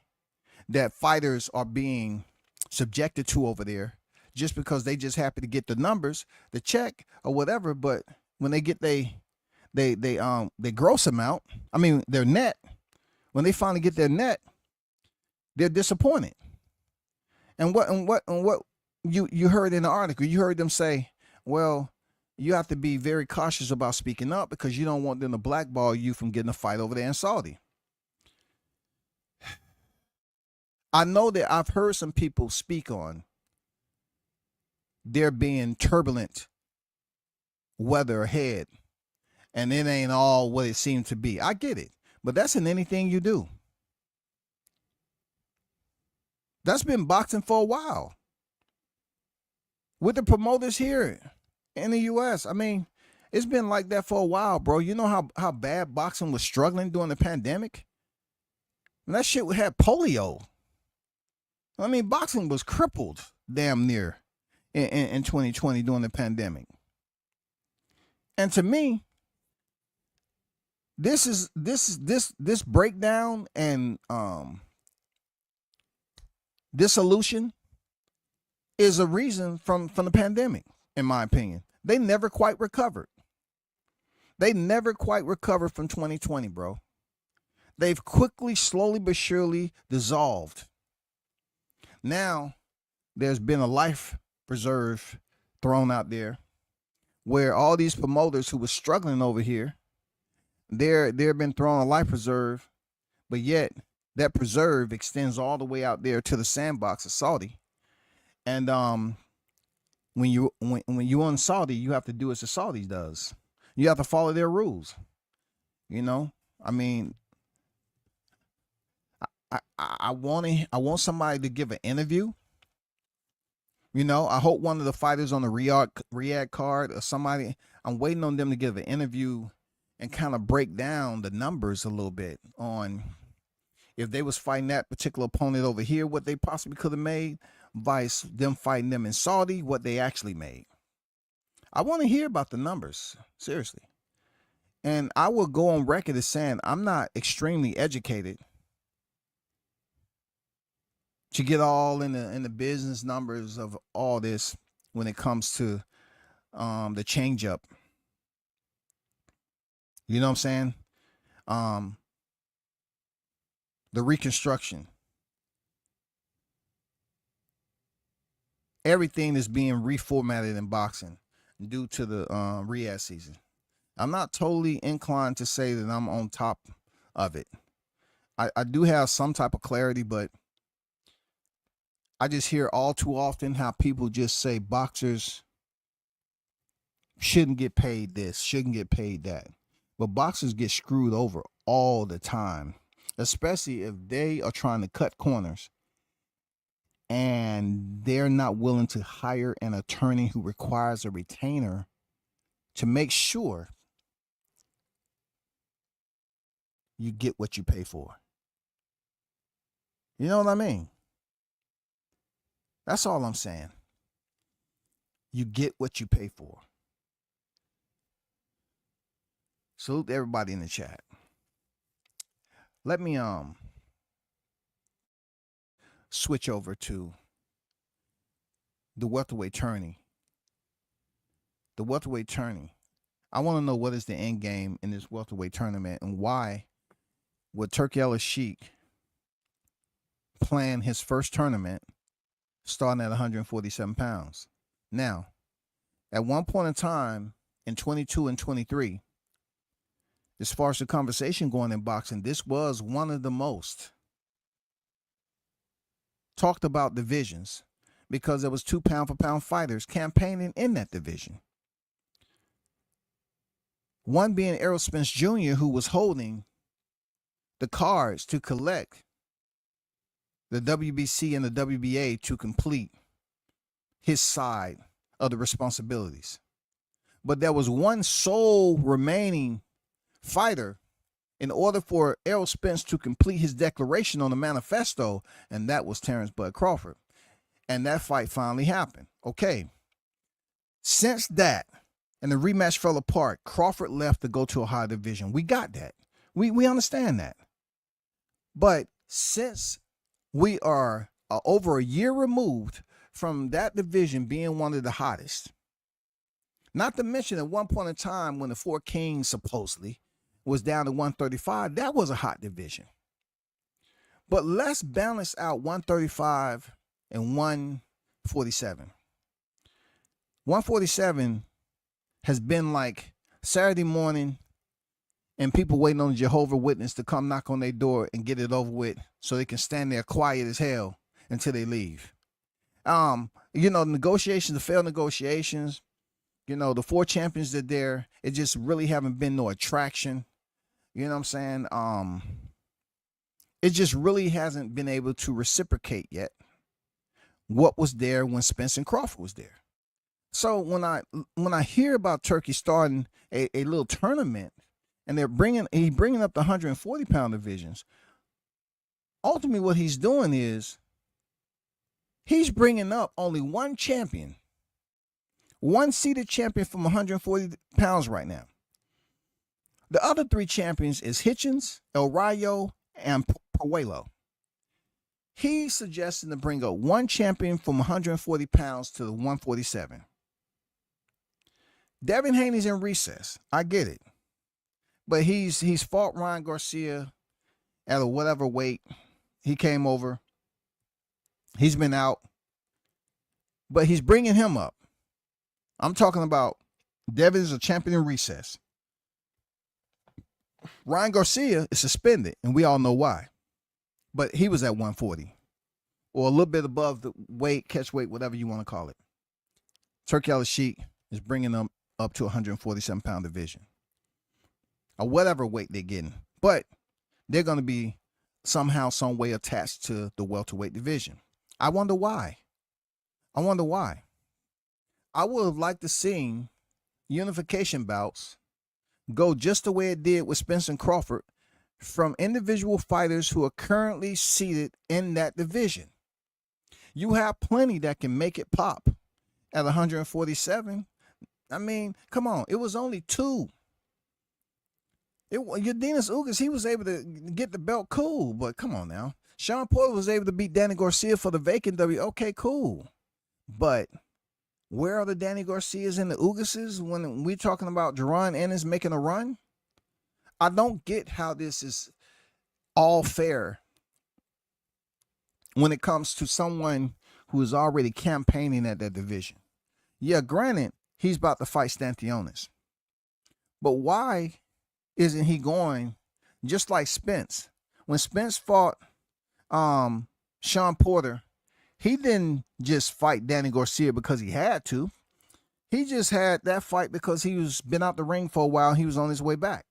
that fighters are being subjected to over there just because they just happy to get the numbers, the check or whatever. But when they get they gross amount, I mean their net, when they finally get their net, they're disappointed. And what you heard in the article, you heard them say, well, you have to be very cautious about speaking up because you don't want them to blackball you from getting a fight over there in Saudi. I know that I've heard some people speak on there being turbulent weather ahead, and it ain't all what it seemed to be. I get it. But that's in anything you do. That's been boxing for a while. With the promoters here in the US, I mean, it's been like that for a while, bro. You know how bad boxing was struggling during the pandemic? And that shit had polio. I mean, boxing was crippled damn near in 2020 during the pandemic. And to me, this breakdown and dissolution is a reason from the pandemic, in my opinion. They never quite recovered. They never quite recovered from 2020, bro. They've quickly, slowly but surely dissolved. Now, there's been a life preserve thrown out there where all these promoters who were struggling over here, they've been thrown a life preserve, but yet that preserve extends all the way out there to the sandbox of Saudi. And when you on Saudi, you have to do as the Saudis does. You have to follow their rules. You know, I mean, I want somebody to give an interview You know, I hope one of the fighters on the Riyadh card or somebody, I'm waiting on them to give an interview and kind of break down the numbers a little bit on if they was fighting that particular opponent over here, what they possibly could have made, vice them fighting them in Saudi, what they actually made. I want to hear about the numbers, seriously. And I will go on record as saying I'm not extremely educated to get all in the business numbers of all this when it comes to the change up. You know what I'm saying? The reconstruction. Everything is being reformatted in boxing due to the Riyadh season. I'm not totally inclined to say that I'm on top of it. I do have some type of clarity, but I just hear all too often how people just say boxers shouldn't get paid this, shouldn't get paid that. But boxers get screwed over all the time, especially if they are trying to cut corners and they're not willing to hire an attorney who requires a retainer to make sure you get what you pay for. You know what I mean? That's all I'm saying. You get what you pay for. Salute to everybody in the chat. Let me switch over to the welterweight tourney. The welterweight tourney. I want to know what is the end game in this welterweight tournament and why would Turki Al-Sheikh plan his first tournament starting at 147 pounds. Now, at one point in time in 22 and 23, as far as the conversation going in boxing, this was one of the most talked about divisions because there was 2 pound-for-pound fighters campaigning in that division. One being Errol Spence Jr., who was holding the cards to collect the WBC and the WBA to complete his side of the responsibilities. But there was one sole remaining fighter in order for Errol Spence to complete his declaration on the manifesto, and that was Terrence Bud Crawford. And that fight finally happened. Okay. Since that, and the rematch fell apart, Crawford left to go to a higher division. We got that. We understand that. But since we are over a year removed from that division being one of the hottest, not to mention at one point in time when the Four Kings supposedly was down to 135, that was a hot division. But let's balance out 135 and 147. 147 has been like Saturday morning and people waiting on the Jehovah's Witness to come knock on their door and get it over with so they can stand there quiet as hell until they leave. Negotiations, the failed negotiations, the 4 champions that there, it just really haven't been no attraction. You know what I'm saying? It just really hasn't been able to reciprocate yet what was there when Spence and Crawford was there. So when I hear about Turkey starting a little tournament and he's bringing up the 140 pound divisions, ultimately what he's doing is he's bringing up only one champion, one seated champion from 140 pounds right now. The other 3 champions is Hitchens, El Rayo, and Puello. He's suggesting to bring up one champion from 140 pounds to the 147. Devin Haney's in recess. I get it. But he's fought Ryan Garcia at a whatever weight. He came over. He's been out. But he's bringing him up. I'm talking about Devin's a champion in recess. Ryan Garcia is suspended, and we all know why. But he was at 140. Or a little bit above the weight, catch weight, whatever you want to call it. Turki Al-Sheikh is bringing them up to 147 pound division. Or whatever weight they're getting. But they're going to be somehow, some way attached to the welterweight division. I wonder why. I wonder why. I would have liked to see unification bouts go just the way it did with Spence and Crawford from individual fighters who are currently seated in that division. You have plenty that can make it pop at 147. I mean, come on. It was only two. Yordenis Ugas, he was able to get the belt, cool, but come on now. Sean Porter was able to beat Danny Garcia for the vacant W. Okay, cool. But where are the Danny Garcias and the Ugases when we're talking about Jaron Ennis making a run? I don't get how this is all fair when it comes to someone who is already campaigning at that division. Yeah, granted, he's about to fight Stantionis. But why isn't he going just like Spence? When Spence fought Sean Porter, he didn't just fight Danny Garcia because he had to. He just had that fight because he was been out the ring for a while and he was on his way back.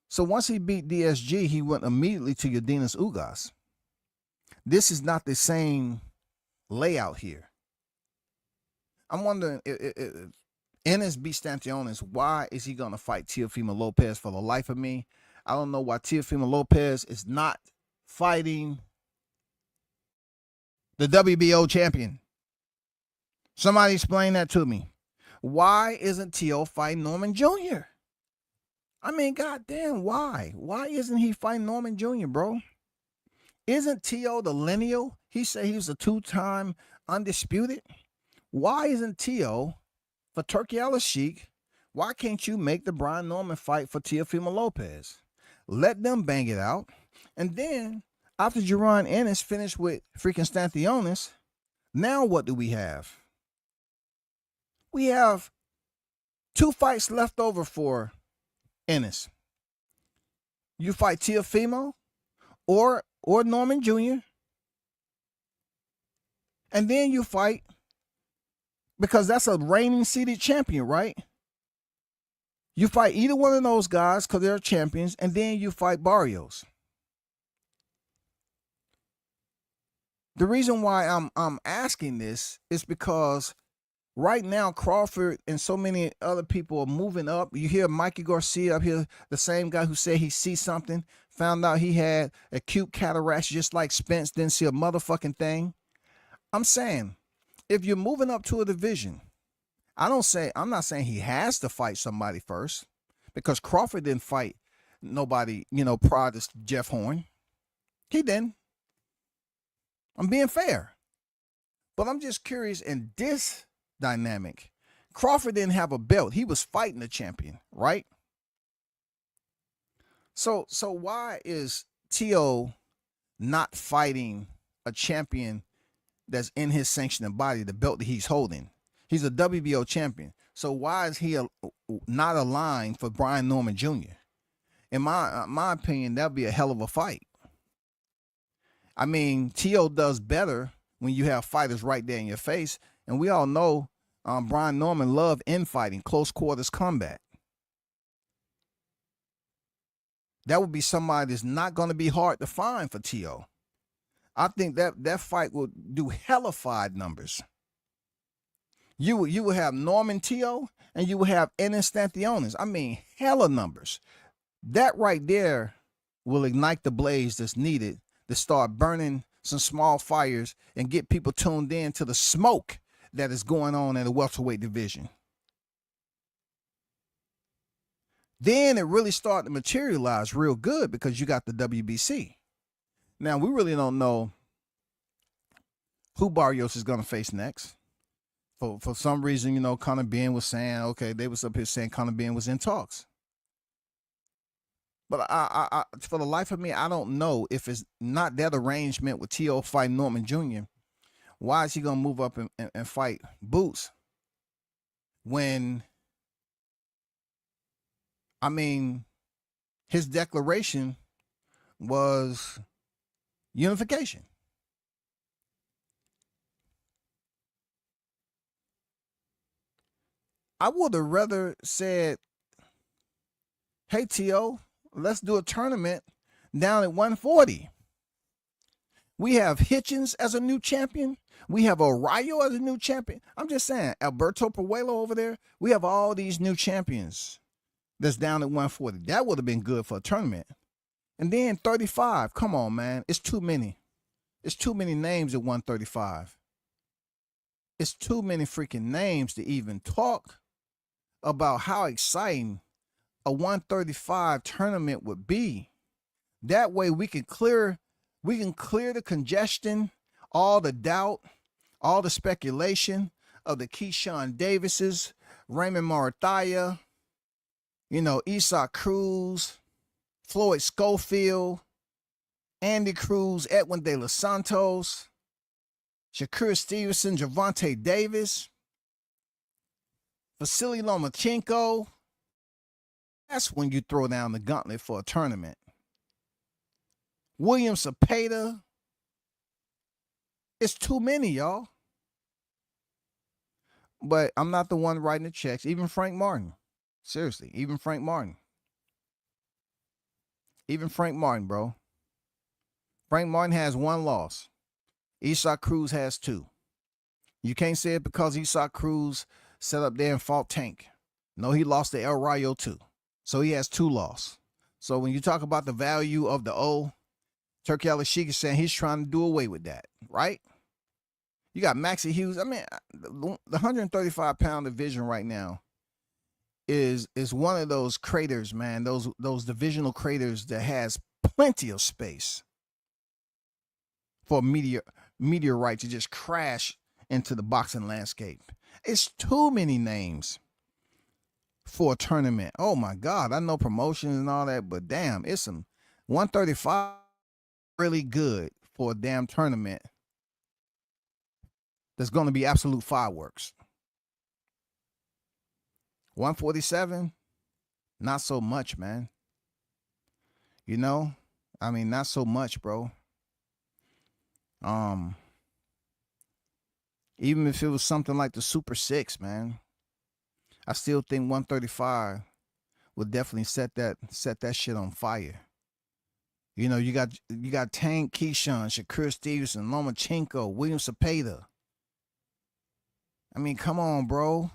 So once he beat DSG, he went immediately to Yordenis Ugas. This is not the same layout here. I'm wondering if Ennis beats Stantionis, why is he going to fight Teofimo Lopez? For the life of me, I don't know why Teofimo Lopez is not fighting the WBO champion. Somebody explain that to me. Why isn't Teo fighting Norman Jr.? I mean, goddamn, why? Why isn't he fighting Norman Jr., bro? Isn't Teo the lineal? He said he was a two-time undisputed. Why isn't Teo for Turkey Al-Sheikh? Why can't you make the Brian Norman fight for Teofimo Lopez? Let them bang it out. And then, after Jaron Ennis finished with freaking Stantionis, now what do we have? We have 2 fights left over for Ennis. You fight Teofimo or Norman Jr. And then you fight, because that's a reigning seeded champion, right? You fight either one of those guys because they're champions, and then you fight Barrios. The reason why I'm asking this is because right now Crawford and so many other people are moving up. You hear Mikey Garcia up here, the same guy who said he sees something, found out he had acute cataracts just like Spence, didn't see a motherfucking thing. I'm saying, if you're moving up to a division, I'm not saying he has to fight somebody first, because Crawford didn't fight nobody, prior to Jeff Horn. He didn't. I'm being fair. But I'm just curious, in this dynamic, Crawford didn't have a belt. He was fighting the champion, right? So why is Teo not fighting a champion that's in his sanctioning body, the belt that he's holding? He's a WBO champion. So why is he not aligned for Brian Norman Jr.? In my opinion, that'd be a hell of a fight. I mean, Teo does better when you have fighters right there in your face. And we all know Brian Norman loved infighting, close quarters combat. That would be somebody that's not going to be hard to find for Teo. I think that fight will do hellified numbers. You will have Norman Teo and you will have Ennis Stantionis. I mean, hella numbers. That right there will ignite the blaze that's needed to start burning some small fires and get people tuned in to the smoke that is going on in the welterweight division. Then it really started to materialize real good because you got the WBC. Now, we really don't know who Barrios is going to face next. For some reason, Conor Ben was saying, okay, they was up here saying Conor Ben was in talks. But I for the life of me, I don't know if it's not that arrangement with Teo fighting Norman Jr. Why is he going to move up and fight Boots when, I mean, his declaration was unification? I would have rather said, hey, Teo, let's do a tournament down at 140. We have Hitchens as a new champion. We have Arroyo as a new champion. I'm just saying, Alberto Puello over there. We have all these new champions that's down at 140. That would have been good for a tournament. And then 35. Come on, man. It's too many. It's too many names at 135. It's too many freaking names to even talk about how exciting a 135 tournament would be. That way we can clear the congestion, all the doubt, all the speculation of the Keyshawn Davises, Raymond Morathia, Isaac Cruz, Floyd Schofield, Andy Cruz, Edwin De Los Santos, Shakur Stevenson, Gervonta Davis, Vasily Lomachenko. That's when you throw down the gauntlet for a tournament. William Cepeda. It's too many, y'all. But I'm not the one writing the checks. Even Frank Martin. Seriously, even Frank Martin. Even Frank Martin, bro. Frank Martin has 1 loss. Isaac Cruz has 2. You can't say it because Isaac Cruz sat up there and fought Tank. No, he lost to El Rayo too. So he has 2 losses. So when you talk about the value of the O, Turkey Al-Sheikh is saying he's trying to do away with that, right? You got Maxie Hughes. I mean, the 135-pound division right now is one of those craters, man, those divisional craters that has plenty of space for a meteorite to just crash into the boxing landscape. It's too many names for a tournament. Oh my God, I know promotions and all that, but damn, it's some 135 really good for a damn tournament that's going to be absolute fireworks. 147, not so much, man. I mean, not so much, bro. Even if it was something like the Super 6, man, I still think 135 would definitely set that shit on fire. You got Tank, Keyshawn, Shakur Stevenson, Lomachenko, William Cepeda. I mean, come on, bro.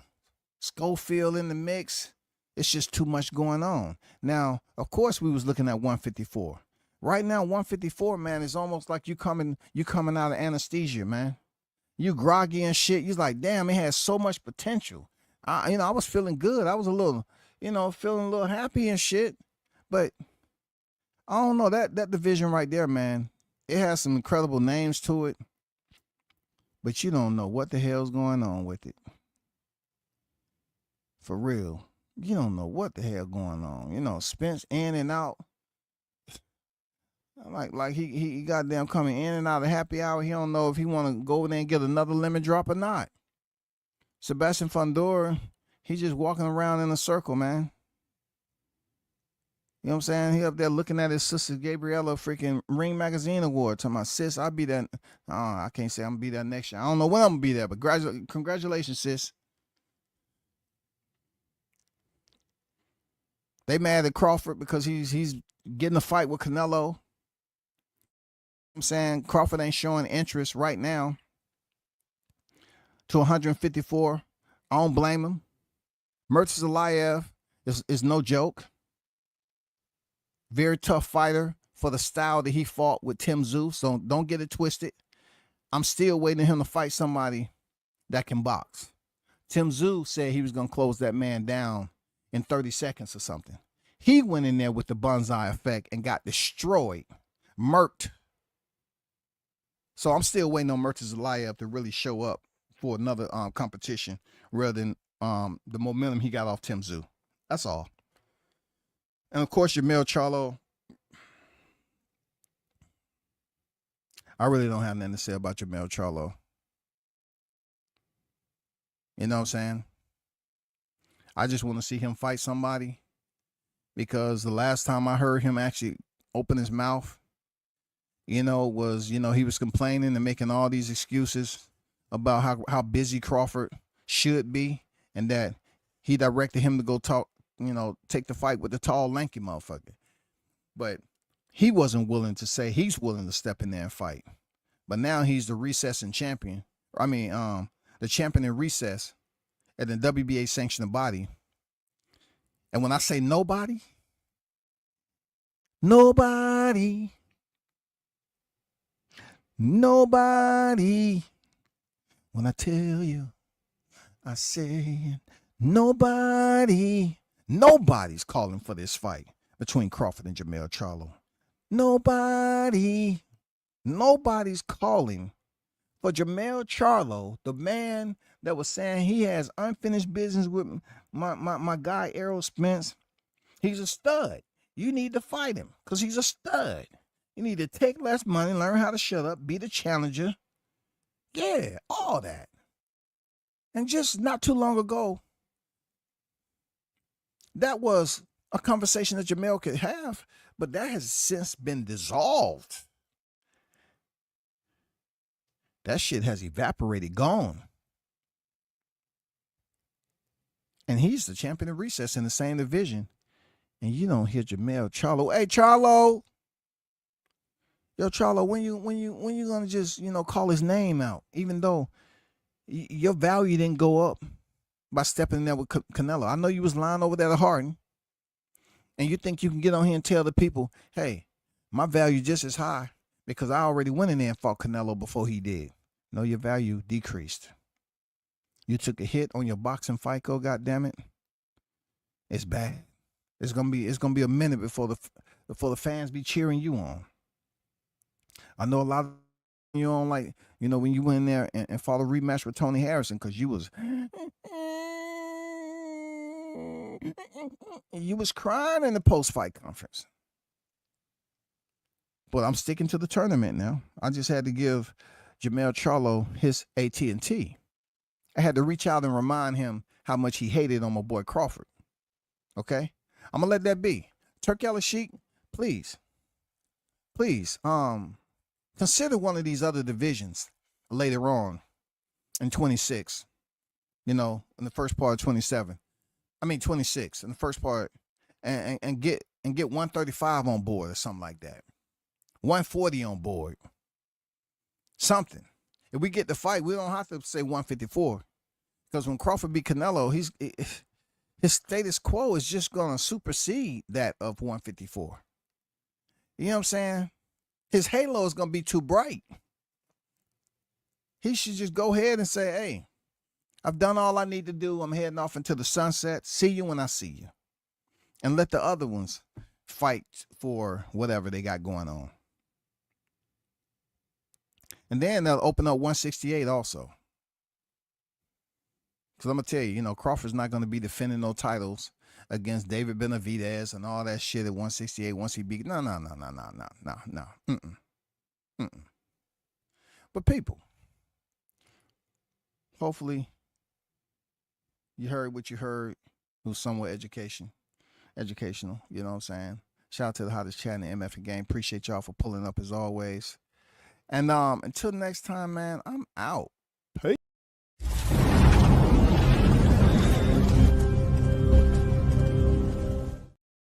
Schofield in the mix. It's just too much going on. Now, of course, we was looking at 154. Right now, 154, man, is almost like you coming out of anesthesia, man. You groggy and shit. You're like, damn, it has so much potential. I was feeling good. I was a little, feeling a little happy and shit. But I don't know, that division right there, man, it has some incredible names to it. But you don't know what the hell's going on with it. For real. You don't know what the hell going on. Spence in and out. Like he goddamn coming in and out of happy hour. He don't know if he want to go over there and get another lemon drop or not. Sebastian Fundora, he's just walking around in a circle, man. You know what I'm saying? He up there looking at his sister Gabriella freaking Ring Magazine Award. Talking about, sis, I'll be there. I can't say I'm going to be there next year. I don't know when I'm going to be there, but congratulations, sis. They mad at Crawford because he's getting a fight with Canelo. I'm saying Crawford ain't showing interest right now to 154. I don't blame him. Murtazaev is no joke. Very tough fighter for the style that he fought with Tim Tszyu, so don't get it twisted. I'm still waiting for him to fight somebody that can box. Tim Tszyu said he was going to close that man down in 30 seconds or something. He went in there with the bonsai effect and got destroyed, murked. So I'm still waiting on Murtazaev to really show up for another competition rather than the momentum he got off Tim Tszyu. That's all. And of course, Jermell Charlo. I really don't have nothing to say about Jermell Charlo. You know what I'm saying? I just want to see him fight somebody, because the last time I heard him actually open his mouth, was, he was complaining and making all these excuses about how busy Crawford should be, and that he directed him to go take the fight with the tall, lanky motherfucker. But he wasn't willing to say he's willing to step in there and fight. but now he's the recessing champion. I mean, the champion in recess at the WBA sanctioned body. And when I say nobody, nobody, when I tell you, I say nobody's calling for this fight between Crawford and Jermell Charlo. Nobody's calling for Jermell Charlo, the man that was saying he has unfinished business with my guy Errol Spence. He's a stud. You need to fight him because he's a stud. You need to take less money, learn how to shut up, be the challenger. Yeah, all that. And just not too long ago, that was a conversation that Jermell could have, but that has since been dissolved. That shit has evaporated, gone. And he's the champion of recess in the same division. And you don't hear Jermell Charlo. Hey, Charlo. Yo, Charlo, when you gonna just, call his name out, even though your value didn't go up by stepping in there with Canelo. I know you was lying over there at Harden, and you think you can get on here and tell the people, hey, my value just as high because I already went in there and fought Canelo before he did. No, your value decreased. You took a hit on your boxing FICO, goddammit. It's bad. It's gonna be a minute before the fans be cheering you on. I know a lot of you don't like, when you went in there and fought a rematch with Tony Harrison because you was crying in the post-fight conference. But I'm sticking to the tournament now. I just had to give Jermell Charlo his AT&T. I had to reach out and remind him how much he hated on my boy Crawford. Okay? I'm gonna let that be. Turk Sheik, please, consider one of these other divisions later on in 26. In the first part of 26 in the first part, and get 135 on board or something like that. 140 on board. Something. If we get the fight, we don't have to say 154. Because when Crawford beat Canelo, his status quo is just going to supersede that of 154. You know what I'm saying? His halo is going to be too bright. He should just go ahead and say, hey, I've done all I need to do. I'm heading off into the sunset. See you when I see you. And let the other ones fight for whatever they got going on. And then they'll open up 168 also. Because I'm going to tell you, Crawford's not going to be defending no titles against David Benavidez and all that shit at 168 once he beat. No. But people, hopefully you heard what you heard. It was somewhat educational, you know what I'm saying? Shout out to the hottest chat in the MF game. Appreciate y'all for pulling up as always. And until next time, man, I'm out. Peace.